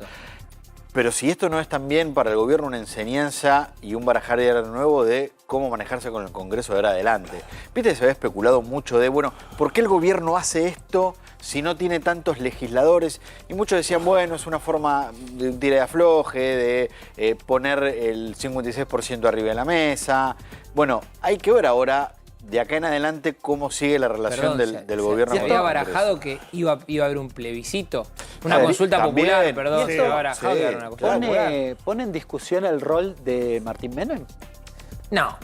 Pero si esto no es también para el gobierno una enseñanza y un barajar de nuevo de cómo manejarse con el Congreso de ahora adelante. Viste que se había especulado mucho de, bueno, ¿por qué el gobierno hace esto si no tiene tantos legisladores? Y muchos decían, bueno, es una forma de un tira y afloje, de poner el 56% arriba de la mesa. Bueno, hay que ver ahora, de acá en adelante, cómo sigue la relación del gobierno con el Congreso. Se había barajado que iba a haber un plebiscito, una consulta popular, perdón. Se había barajado que iba a haber una consulta popular. ¿Pone en discusión el rol de Martín Menem? No.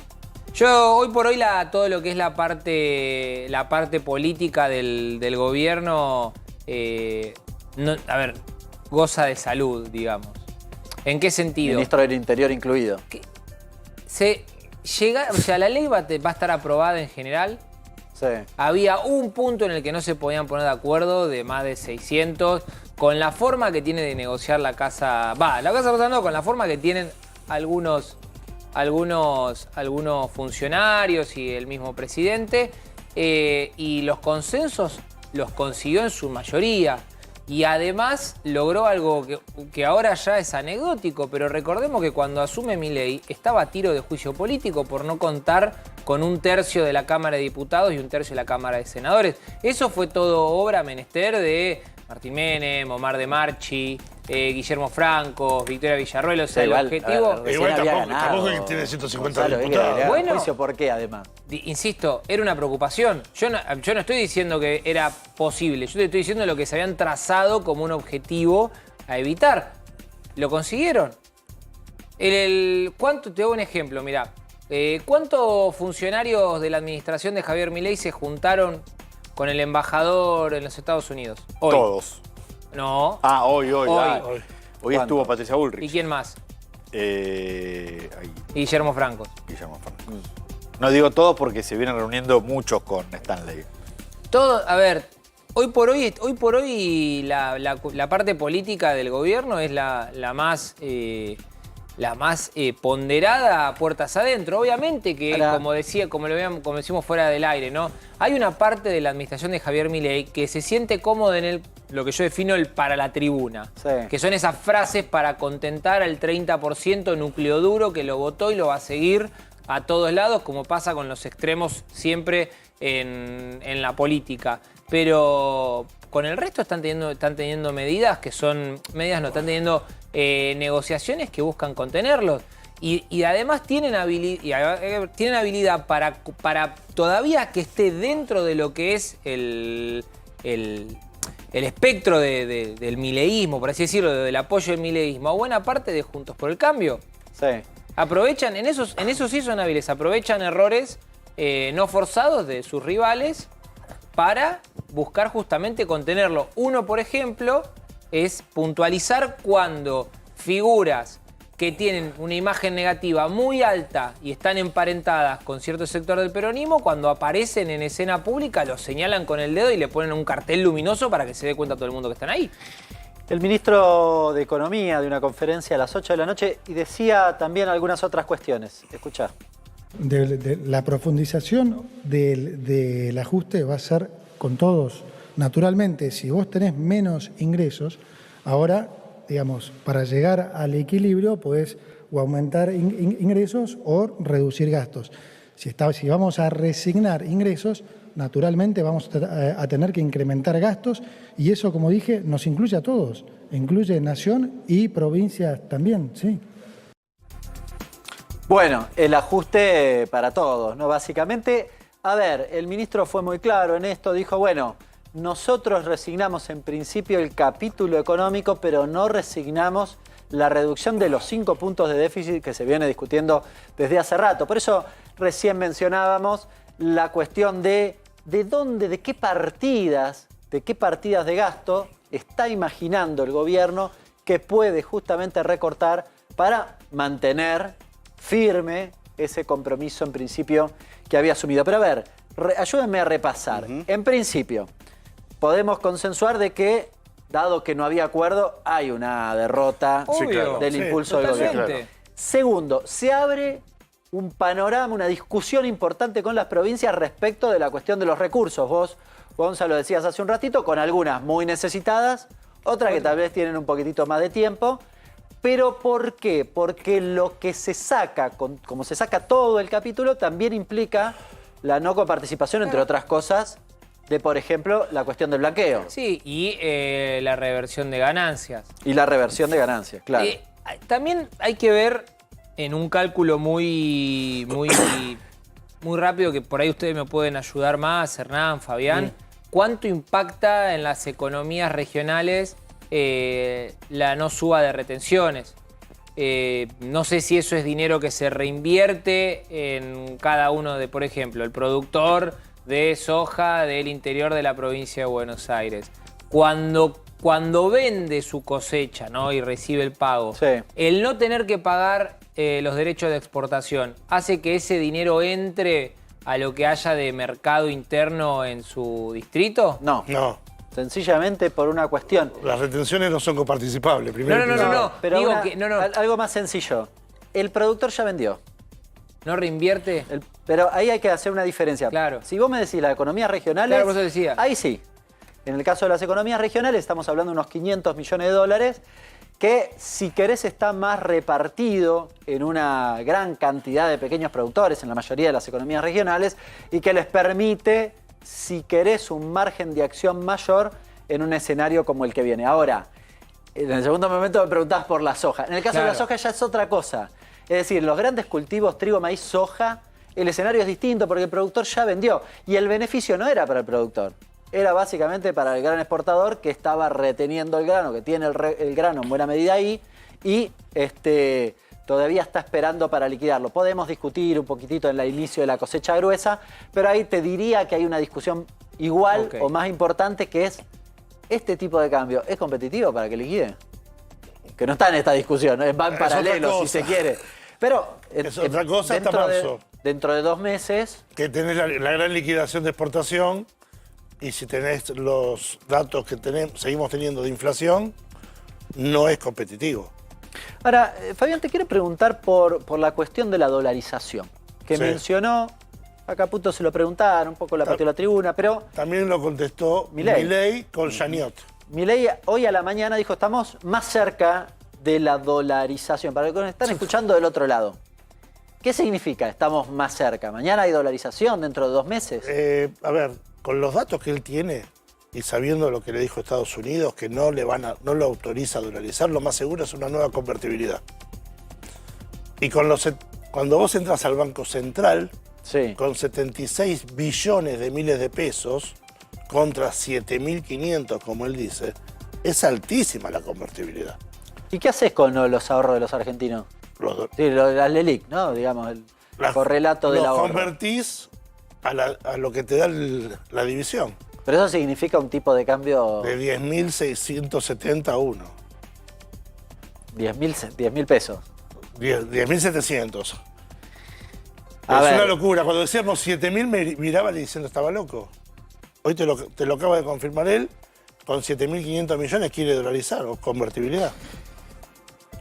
Yo hoy por hoy todo lo que es la parte política del gobierno, a ver, goza de salud, digamos. ¿En qué sentido? Ministro del Interior incluido. La ley va a estar aprobada en general. Sí. Había un punto en el que no se podían poner de acuerdo, de más de 600, con la forma que tiene de negociar la Casa... con la forma que tienen algunos funcionarios y el mismo presidente, y los consensos los consiguió en su mayoría. Y además logró algo que ahora ya es anecdótico, pero recordemos que cuando asume Milei estaba a tiro de juicio político por no contar con 1/3 de la Cámara de Diputados y 1/3 de la Cámara de Senadores. Eso fue todo obra menester de Martín Menem, Omar de Marchi, Guillermo Franco, Victoria Villarroel. O sea, el objetivo... Igual tampoco que tiene 150 diputados. Bueno, juicio, ¿por qué además? Insisto, era una preocupación. Yo no estoy diciendo que era posible, yo te estoy diciendo lo que se habían trazado como un objetivo a evitar. Lo consiguieron. ¿Cuánto? Te doy un ejemplo, mirá. ¿Cuántos funcionarios de la administración de Javier Milei se juntaron con el embajador en los Estados Unidos? Hoy. Todos. No. Hoy estuvo Patricia Bullrich. ¿Y quién más? Guillermo Franco. No digo todos porque se vienen reuniendo muchos con Stanley. A ver, hoy por hoy la parte política del gobierno es la más ponderada a puertas adentro. Obviamente que, como decimos fuera del aire, ¿no? Hay una parte de la administración de Javier Milei que se siente cómodo en lo que yo defino el para la tribuna. Sí. Que son esas frases para contentar al 30% núcleo duro que lo votó y lo va a seguir a todos lados, como pasa con los extremos siempre en la política. Pero con el resto están teniendo medidas que son... están teniendo negociaciones que buscan contenerlos. Y además tienen habilidad para todavía que esté dentro de lo que es el espectro del mileísmo, por así decirlo, del apoyo del mileísmo, a buena parte de Juntos por el Cambio. Sí. Aprovechan, en eso sí son hábiles, aprovechan errores no forzados de sus rivales para buscar justamente contenerlo. Uno, por ejemplo, es puntualizar cuando figuras que tienen una imagen negativa muy alta y están emparentadas con cierto sector del peronismo, cuando aparecen en escena pública los señalan con el dedo y le ponen un cartel luminoso para que se dé cuenta todo el mundo que están ahí. El ministro de Economía de una conferencia a las 8 de la noche y decía también algunas otras cuestiones. Escuchá. La profundización del ajuste va a ser con todos. Naturalmente, si vos tenés menos ingresos, ahora, digamos, para llegar al equilibrio podés o aumentar ingresos o reducir gastos. Si vamos a resignar ingresos, naturalmente vamos a tener que incrementar gastos y eso, como dije, nos incluye a todos. Incluye nación y provincias también, sí. Bueno, el ajuste para todos, ¿no? Básicamente, a ver, el ministro fue muy claro en esto, dijo, bueno, nosotros resignamos en principio el capítulo económico, pero no resignamos la reducción de los 5 puntos de déficit que se viene discutiendo desde hace rato. Por eso recién mencionábamos la cuestión de qué partidas de gasto está imaginando el gobierno que puede justamente recortar para mantener firme ese compromiso en principio que había asumido. Pero a ver, ayúdenme a repasar. En principio, podemos consensuar de que, dado que no había acuerdo, hay una derrota del impulso del gobierno. Claro. Segundo, se abre un panorama, una discusión importante con las provincias respecto de la cuestión de los recursos. Vos, Gonzalo, decías hace un ratito, con algunas muy necesitadas, otras que tal vez tienen un poquitito más de tiempo. ¿Pero por qué? Porque lo que se saca, como se saca todo el capítulo, también implica la no coparticipación, entre otras cosas, de, por ejemplo, la cuestión del blanqueo. Sí, y la reversión de ganancias. Y la reversión de ganancias, claro. También hay que ver en un cálculo muy rápido, que por ahí ustedes me pueden ayudar más, Hernán, Fabián, cuánto impacta en las economías regionales la no suba de retenciones. No sé si eso es dinero que se reinvierte en cada uno de, por ejemplo, el productor de soja del interior de la provincia de Buenos Aires. Cuando vende su cosecha, ¿no?, y recibe el pago, el no tener que pagar los derechos de exportación hace que ese dinero entre a lo que haya de mercado interno en su distrito. No. Sencillamente por una cuestión. Las retenciones no son coparticipables. No. Pero algo más sencillo. El productor ya vendió. ¿No reinvierte? Pero ahí hay que hacer una diferencia. Claro. Si vos me decís las economías regionales, claro, por eso decía. Ahí sí. En el caso de las economías regionales estamos hablando de unos 500 millones de dólares que, si querés, está más repartido en una gran cantidad de pequeños productores en la mayoría de las economías regionales y que les permite, si querés, un margen de acción mayor en un escenario como el que viene. Ahora, en el segundo momento me preguntabas por la soja. En el caso de la soja ya es otra cosa. Es decir, los grandes cultivos, trigo, maíz, soja, el escenario es distinto porque el productor ya vendió. Y el beneficio no era para el productor. Era básicamente para el gran exportador que estaba reteniendo el grano, que tiene el grano en buena medida ahí y todavía está esperando para liquidarlo. Podemos discutir un poquitito en el inicio de la cosecha gruesa, pero ahí te diría que hay una discusión igual o más importante, que es: ¿este tipo de cambio es competitivo para que liquide? Que no está en esta discusión, va en paralelo si se quiere. Pero es otra cosa hasta marzo. Dentro de 2 meses... Que tenés la gran liquidación de exportación. Y si tenés los datos que seguimos teniendo de inflación, no es competitivo. Ahora, Fabián, te quiero preguntar por la cuestión de la dolarización, que mencionó, a Caputo se lo preguntaron, un poco la pateó la tribuna, pero... También lo contestó Milei con Chaniot. Milei hoy a la mañana dijo: estamos más cerca de la dolarización. Para los que nos están escuchando del otro lado, ¿qué significa estamos más cerca? ¿Mañana hay dolarización dentro de 2 meses? A ver... Con los datos que él tiene y sabiendo lo que le dijo Estados Unidos, que no lo autoriza a dolarizar, lo más seguro es una nueva convertibilidad. Y cuando vos entras al Banco Central, con 76 billones de miles de pesos contra 7.500, como él dice, es altísima la convertibilidad. ¿Y qué haces con los ahorros de los argentinos? Las LELIC, ¿no? Digamos, el correlato del ahorro. Los convertís a lo que te da la división. Pero eso significa un tipo de cambio... De 10.670 a 1. 10.000 pesos. 10.700. Es una locura. Cuando decíamos 7.000 me miraba diciendo estaba loco. Hoy te lo acaba de confirmar él. Con 7.500 millones quiere dolarizar o convertibilidad.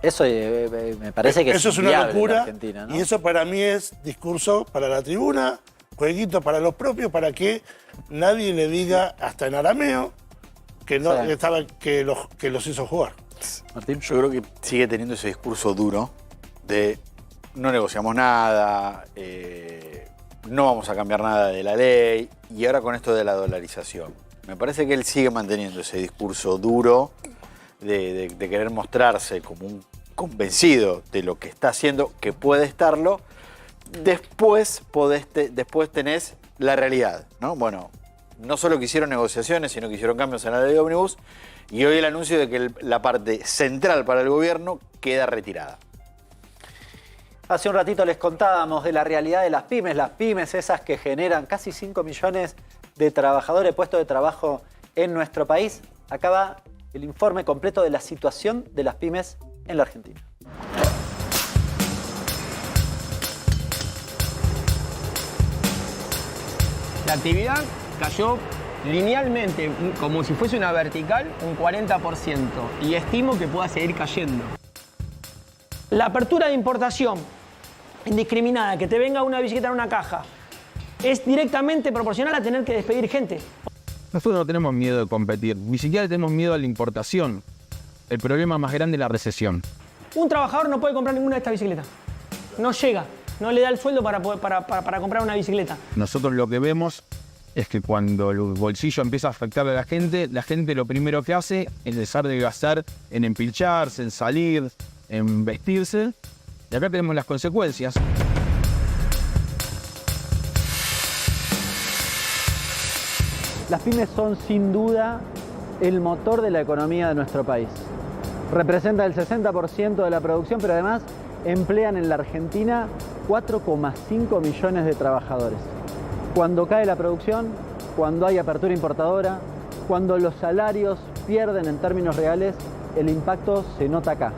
Eso me parece que eso es una locura. En Argentina, ¿no? Y eso para mí es discurso para la tribuna, jueguito para los propios, para que nadie le diga, hasta en arameo, que los hizo jugar. Martín, yo creo que sigue teniendo ese discurso duro de no negociamos nada, no vamos a cambiar nada de la ley, y ahora con esto de la dolarización. Me parece que él sigue manteniendo ese discurso duro de querer mostrarse como un convencido de lo que está haciendo, que puede estarlo. Después tenés la realidad, ¿no? Bueno, no solo que hicieron negociaciones, sino que hicieron cambios en la ley de ómnibus, y hoy el anuncio de que la parte central para el gobierno queda retirada. Hace un ratito les contábamos de la realidad de las pymes esas que generan casi 5 millones de trabajadores, puestos de trabajo en nuestro país. Acá va el informe completo de la situación de las pymes en la Argentina. La actividad cayó linealmente, como si fuese una vertical, un 40%. Y estimo que pueda seguir cayendo. La apertura de importación indiscriminada, que te venga una bicicleta en una caja, es directamente proporcional a tener que despedir gente. Nosotros no tenemos miedo de competir, ni siquiera tenemos miedo a la importación. El problema más grande es la recesión. Un trabajador no puede comprar ninguna de estas bicicletas. No llega, no le da el sueldo para comprar una bicicleta. Nosotros lo que vemos es que cuando el bolsillo empieza a afectar a la gente lo primero que hace es dejar de gastar en empilcharse, en salir, en vestirse. Y acá tenemos las consecuencias. Las pymes son sin duda el motor de la economía de nuestro país. Representan el 60% de la producción, pero además emplean en la Argentina 4,5 millones de trabajadores. Cuando cae la producción, cuando hay apertura importadora, cuando los salarios pierden en términos reales, el impacto se nota acá.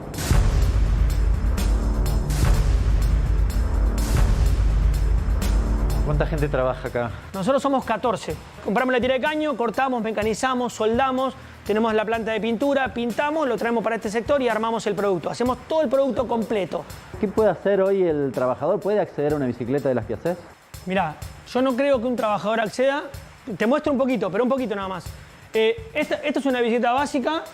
¿Cuánta gente trabaja acá? Nosotros somos 14. Compramos la tira de caño, cortamos, mecanizamos, soldamos, tenemos la planta de pintura, pintamos, lo traemos para este sector y armamos el producto. Hacemos todo el producto completo. ¿Qué puede hacer hoy el trabajador? ¿Puede acceder a una bicicleta de las que haces? Mirá, yo no creo que un trabajador acceda. Te muestro un poquito, pero un poquito nada más. Esta es una bicicleta básica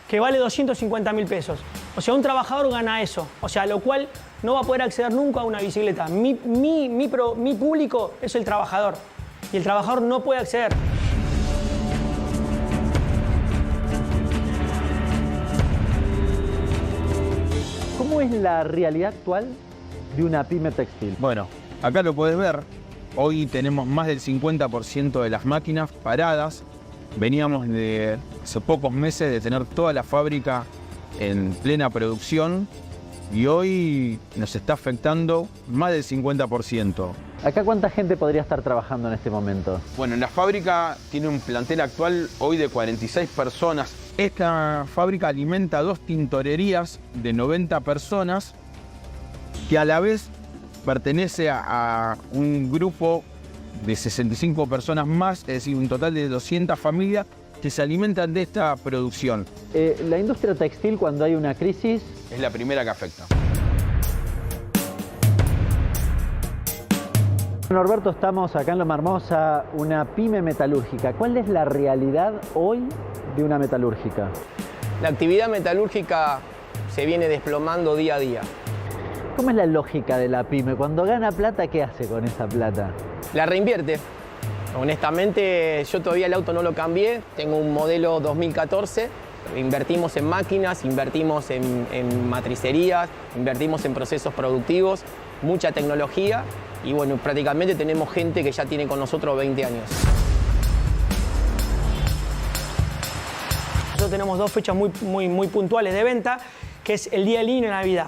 que vale 250.000 pesos. O sea, un trabajador gana eso. O sea, lo cual no va a poder acceder nunca a una bicicleta. Mi público es el trabajador. Y el trabajador no puede acceder. ¿Cómo es la realidad actual de una pyme textil? Bueno, acá lo podés ver. Hoy tenemos más del 50% de las máquinas paradas. Veníamos de hace pocos meses de tener toda la fábrica en plena producción y hoy nos está afectando más del 50%. ¿Acá cuánta gente podría estar trabajando en este momento? Bueno, la fábrica tiene un plantel actual hoy de 46 personas. Esta fábrica alimenta 2 tintorerías de 90 personas que a la vez pertenece a un grupo de 65 personas más, es decir, un total de 200 familias que se alimentan de esta producción. La industria textil, cuando hay una crisis, es la primera que afecta. Norberto, estamos acá en Loma Hermosa, una pyme metalúrgica. ¿Cuál es la realidad hoy de una metalúrgica? La actividad metalúrgica se viene desplomando día a día. ¿Cómo es la lógica de la pyme? Cuando gana plata, ¿qué hace con esa plata? La reinvierte. Honestamente, yo todavía el auto no lo cambié. Tengo un modelo 2014. Invertimos en máquinas, invertimos en matricerías, invertimos en procesos productivos, mucha tecnología y bueno, prácticamente tenemos gente que ya tiene con nosotros 20 años. Nosotros tenemos 2 fechas muy puntuales de venta, que es el Día del Niño y Navidad.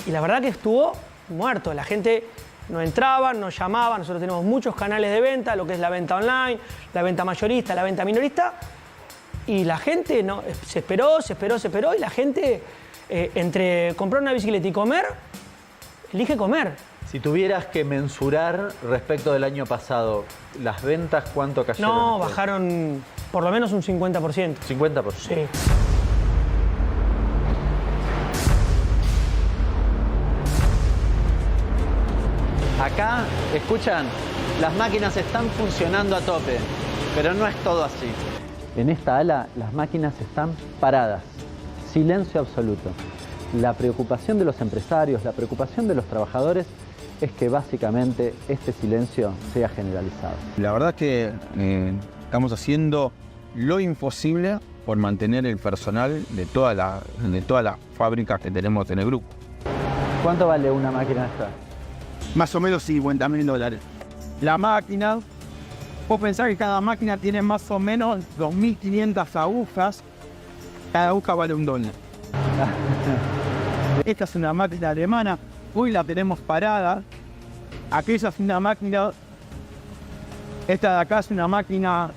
Y la verdad que estuvo muerto. La gente no entraba, no llamaba. Nosotros tenemos muchos canales de venta, lo que es la venta online, la venta mayorista, la venta minorista. Y la gente no, se esperó y la gente entre comprar una bicicleta y comer, elige comer. Si tuvieras que mensurar respecto del año pasado, ¿las ventas cuánto cayeron? No, bajaron por lo menos un 50%. ¿50%? Sí. Acá, escuchan, las máquinas están funcionando a tope, pero no es todo así. En esta ala, las máquinas están paradas, silencio absoluto. La preocupación de los empresarios, la preocupación de los trabajadores es que básicamente este silencio sea generalizado. La verdad es que estamos haciendo lo imposible por mantener el personal de todas las fábricas que tenemos en el grupo. ¿Cuánto vale una máquina esta? Más o menos $50.000. La máquina, vos pensás que cada máquina tiene más o menos 2.500 agujas. Cada aguja vale $1. Esta es una máquina alemana, hoy la tenemos parada. Aquella es una máquina, esta de acá es una máquina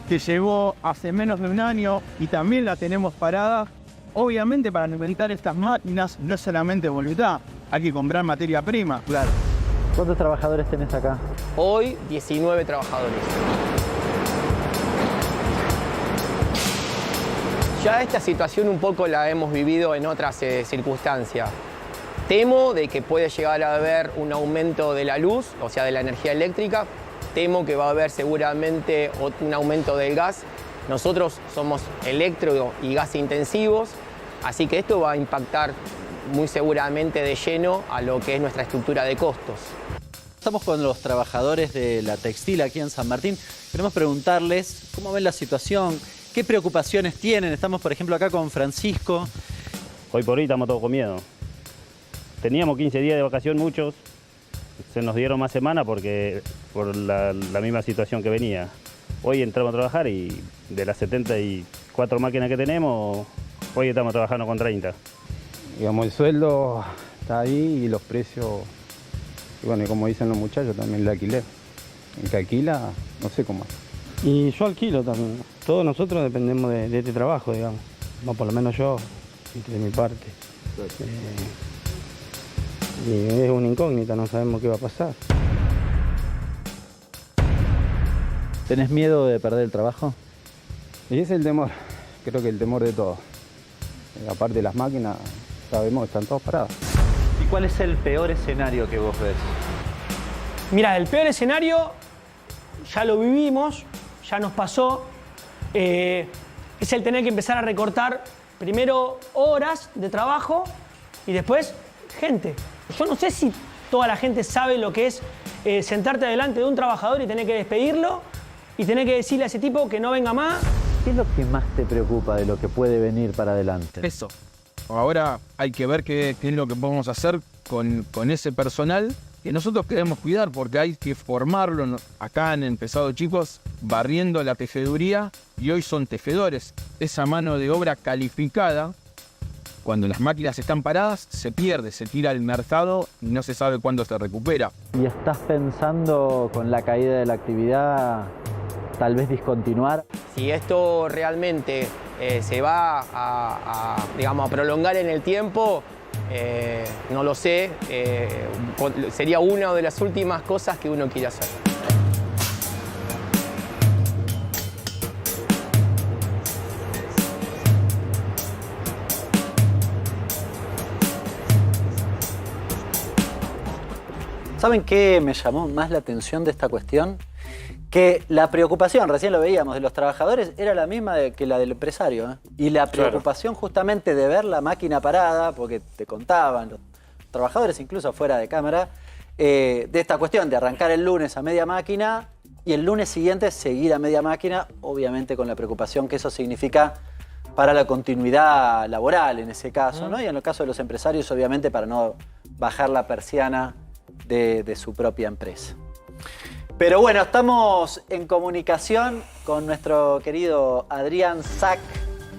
que llegó hace menos de un año y también la tenemos parada. Obviamente para inventar estas máquinas no es solamente voluntad, hay que comprar materia prima. Claro. ¿Cuántos trabajadores tenés acá? Hoy 19 trabajadores. Ya esta situación un poco la hemos vivido en otras circunstancias. Temo de que puede llegar a haber un aumento de la luz, o sea, de la energía eléctrica. Temo que va a haber seguramente un aumento del gas. Nosotros somos electro y gas intensivos, así que esto va a impactar muy seguramente de lleno a lo que es nuestra estructura de costos. Estamos con los trabajadores de la textil aquí en San Martín. Queremos preguntarles cómo ven la situación, qué preocupaciones tienen. Estamos, por ejemplo, acá con Francisco. Hoy por hoy estamos todos con miedo. Teníamos 15 días de vacación muchos. Se nos dieron más semanas por la misma situación que venía. Hoy entramos a trabajar y de las 74 máquinas que tenemos, hoy estamos trabajando con 30. Digamos, el sueldo está ahí y los precios, y bueno, y como dicen los muchachos, también el alquiler. El que alquila, no sé cómo. Y yo alquilo también. Todos nosotros dependemos de este trabajo, digamos. No, por lo menos yo, de mi parte. Y es una incógnita, no sabemos qué va a pasar. ¿Tenés miedo de perder el trabajo? Y ese es el temor, creo que el temor de todos. Aparte de las máquinas, sabemos que están todos parados. ¿Y cuál es el peor escenario que vos ves? Mira, el peor escenario ya lo vivimos, ya nos pasó. Es el tener que empezar a recortar primero horas de trabajo y después gente. Yo no sé si toda la gente sabe lo que es sentarte delante de un trabajador y tener que despedirlo y tener que decirle a ese tipo que no venga más. ¿Qué es lo que más te preocupa de lo que puede venir para adelante? Eso. Ahora hay que ver qué es lo que podemos hacer con ese personal que nosotros queremos cuidar, porque hay que formarlo acá en Pesado Chicos, barriendo la tejeduría, y hoy son tejedores. Esa mano de obra calificada, cuando las máquinas están paradas, se pierde, se tira al mercado y no se sabe cuándo se recupera. ¿Y estás pensando con la caída de la actividad tal vez discontinuar? Si esto realmente se va digamos, a prolongar en el tiempo, no lo sé, sería una de las últimas cosas que uno quiere hacer. ¿Saben qué me llamó más la atención de esta cuestión? Que la preocupación, recién lo veíamos, de los trabajadores era la misma que la del empresario, ¿eh? Y la preocupación justamente de ver la máquina parada, porque te contaban los trabajadores incluso fuera de cámara, de esta cuestión de arrancar el lunes a media máquina y el lunes siguiente seguir a media máquina, obviamente con la preocupación que eso significa para la continuidad laboral en ese caso, ¿no? Y en el caso de los empresarios, obviamente para no bajar la persiana de su propia empresa. Pero bueno, estamos en comunicación con nuestro querido Adrián Sack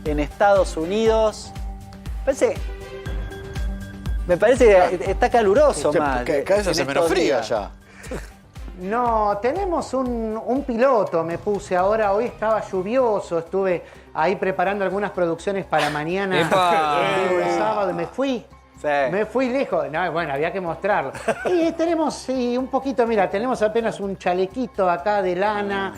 en Estados Unidos. Me parece que está caluroso más. Cada vez hace menos frío ya. No, tenemos un piloto, me puse ahora. Hoy estaba lluvioso, estuve ahí preparando algunas producciones para mañana. El sábado me fui. Sí. Me fui lejos. No, bueno, había que mostrarlo. Y tenemos un poquito, mira, tenemos apenas un chalequito acá de lana,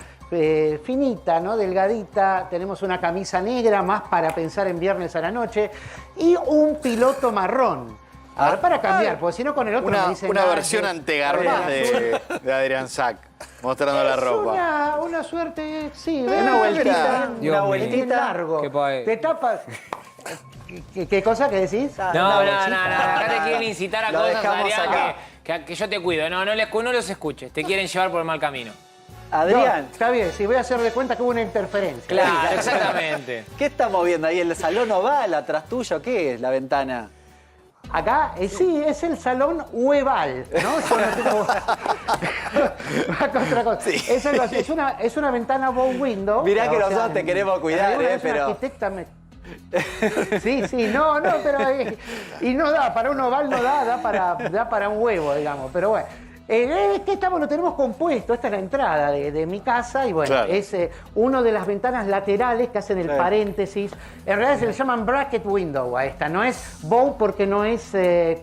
finita, ¿no? Delgadita. Tenemos una camisa negra, más para pensar en viernes a la noche. Y un piloto marrón. A ver, para cambiar, porque si no con el otro me dicen... Una versión antegarbaz de Adrián Sack, mostrando la ropa. Una suerte, sí. Una vueltita. Una vueltita largo. Te tapas... ¿Qué cosa que decís? No, acá te quieren incitar a cosas, Adrián, que yo te cuido. No los escuches, te quieren llevar por el mal camino. Adrián. No, está bien, si voy a hacer de cuenta que hubo una interferencia. Claro, exactamente. ¿Qué estamos viendo ahí? ¿El salón oval atrás tuyo? ¿Qué es la ventana? Acá, sí, es el salón Hueval, ¿no? Yo no tengo... otra cosa. Sí. Es una ventana bow window. Mirá que nosotros te queremos cuidar, pero... Arquitecta Sí, no, pero y no da, para un oval no da para un huevo, digamos, pero bueno. Lo tenemos compuesto, esta es la entrada de mi casa y bueno, claro. Es una de las ventanas laterales que hacen el paréntesis. En realidad se le llaman bracket window a esta, no es bow porque no es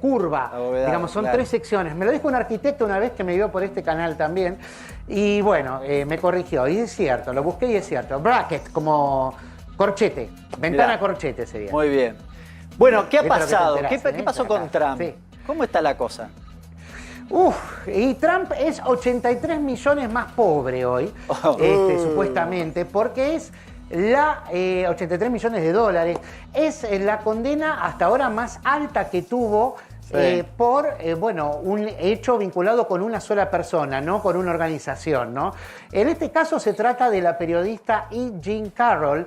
curva, digamos, son tres secciones. Me lo dijo un arquitecto una vez que me vio por este canal también y bueno, me corrigió y es cierto, lo busqué y es cierto. Bracket como corchete, ventana corchete sería. Muy bien. Bueno, ¿qué ha pasado? ¿Qué pasó con Trump? Sí. ¿Cómo está la cosa? Y Trump es 83 millones más pobre hoy, supuestamente, porque es la 83 millones de dólares. Es la condena hasta ahora más alta que tuvo por un hecho vinculado con una sola persona, no con una organización, ¿no? En este caso se trata de la periodista E. Jean Carroll,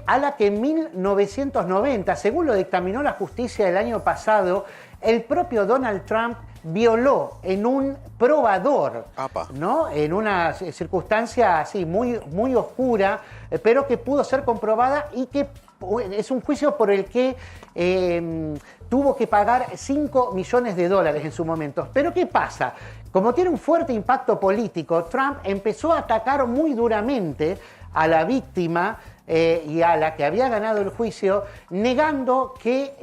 a la que en 1990, según lo dictaminó la justicia el año pasado, el propio Donald Trump violó en un probador, ¿no? En una circunstancia así muy, muy oscura, pero que pudo ser comprobada y que es un juicio por el que tuvo que pagar 5 millones de dólares en su momento. Pero ¿qué pasa? Como tiene un fuerte impacto político, Trump empezó a atacar muy duramente a la víctima y a la que había ganado el juicio, negando que,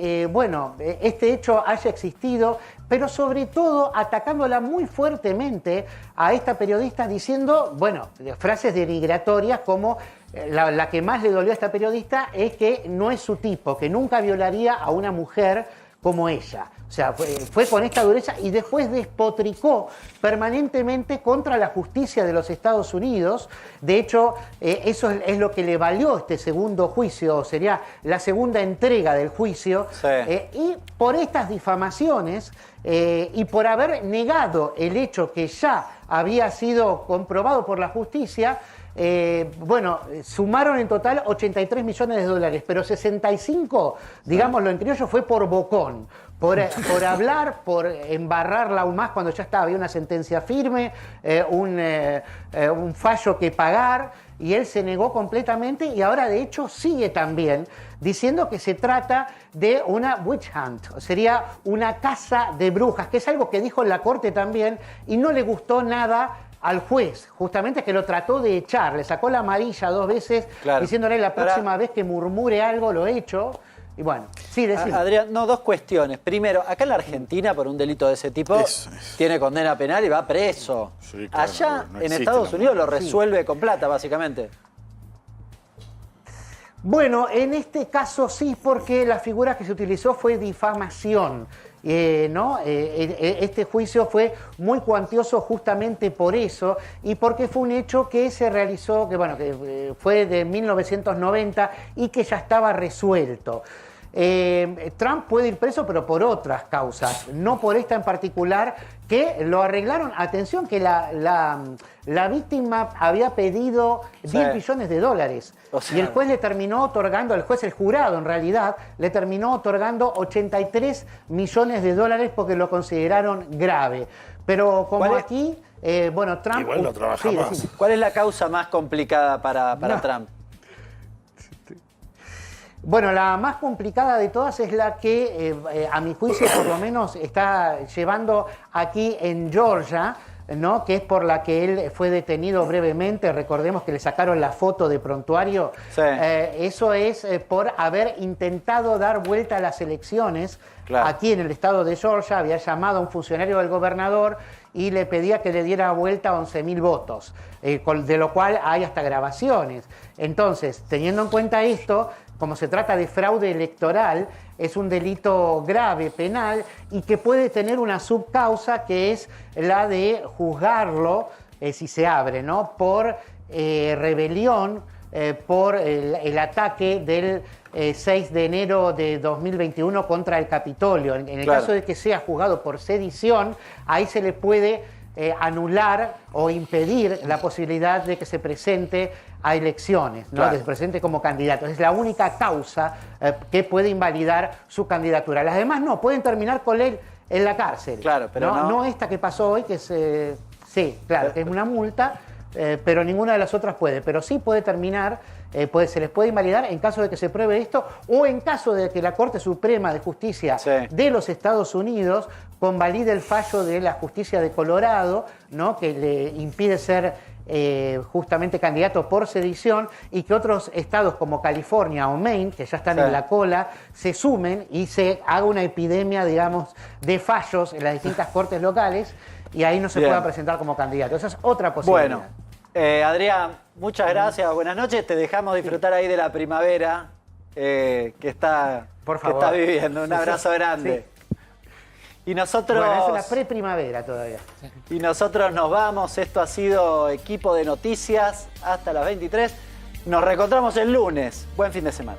este hecho haya existido, pero sobre todo atacándola muy fuertemente a esta periodista diciendo, frases denigratorias como la que más le dolió a esta periodista es que no es su tipo, que nunca violaría a una mujer como ella. O sea, fue con esta dureza y después despotricó permanentemente contra la justicia de los Estados Unidos. De hecho, eso es lo que le valió este segundo juicio, sería la segunda entrega del juicio. Y por estas difamaciones y por haber negado el hecho que ya había sido comprobado por la justicia, sumaron en total 83 millones de dólares, pero 65, digámoslo en criollo, fue por bocón, por hablar, por embarrarla aún más cuando ya había una sentencia firme, un fallo que pagar, y él se negó completamente y ahora de hecho sigue también diciendo que se trata de una witch hunt, sería una caza de brujas, que es algo que dijo en la corte también y no le gustó nada al juez, justamente, que lo trató de echar, le sacó la amarilla 2 veces, diciéndole la próxima vez que murmure algo lo echo. Y bueno, sí, decimos. Adrián, 2 cuestiones. Primero, acá en la Argentina, por un delito de ese tipo, tiene condena penal y va preso. Sí, claro, allá en Estados Unidos lo resuelve con plata, básicamente. Bueno, en este caso sí, porque la figura que se utilizó fue difamación. Este juicio fue muy cuantioso justamente por eso y porque fue un hecho que se realizó, que fue de 1990 y que ya estaba resuelto. Trump puede ir preso, pero por otras causas, no por esta en particular, que lo arreglaron. Atención, que la víctima había pedido 10 millones de dólares. O sea, y el juez le terminó otorgando, el jurado en realidad, le terminó otorgando 83 millones de dólares porque lo consideraron grave. Pero como aquí, Trump... Igual no trabaja más. ¿Cuál es la causa más complicada para Trump? Bueno, la más complicada de todas es la que, a mi juicio, por lo menos está llevando aquí en Georgia, ¿no? Que es por la que él fue detenido brevemente. Recordemos que le sacaron la foto de prontuario. Eso es por haber intentado dar vuelta a las elecciones aquí en el estado de Georgia. Había llamado a un funcionario del gobernador y le pedía que le diera vuelta a 11.000 votos, de lo cual hay hasta grabaciones. Entonces, teniendo en cuenta esto, como se trata de fraude electoral, es un delito grave, penal, y que puede tener una subcausa que es la de juzgarlo, si se abre, ¿no? Por rebelión, por el ataque del 6 de enero de 2021 contra el Capitolio. En el caso de que sea juzgado por sedición, ahí se le puede anular o impedir la posibilidad de que se presente a elecciones, ¿no? Que se presente como candidato. Es la única causa que puede invalidar su candidatura. Las demás no, pueden terminar con él en la cárcel. Pero no esta que pasó hoy, que es, que es una multa, pero ninguna de las otras puede. Pero sí puede terminar, se les puede invalidar en caso de que se pruebe esto o en caso de que la Corte Suprema de Justicia de los Estados Unidos convalide el fallo de la justicia de Colorado, ¿no? Que le impide ser justamente candidato por sedición, y que otros estados como California o Maine, que ya están en la cola, se sumen y se haga una epidemia, digamos, de fallos en las distintas cortes locales y ahí no se pueda presentar como candidato. Esa es otra posibilidad. Bueno, Adrián, muchas gracias, buenas noches. Te dejamos disfrutar ahí de la primavera que estás viviendo. Un abrazo grande. Y nosotros... Bueno, es una preprimavera todavía. Y nosotros nos vamos. Esto ha sido Equipo de Noticias hasta las 23. Nos reencontramos el lunes. Buen fin de semana.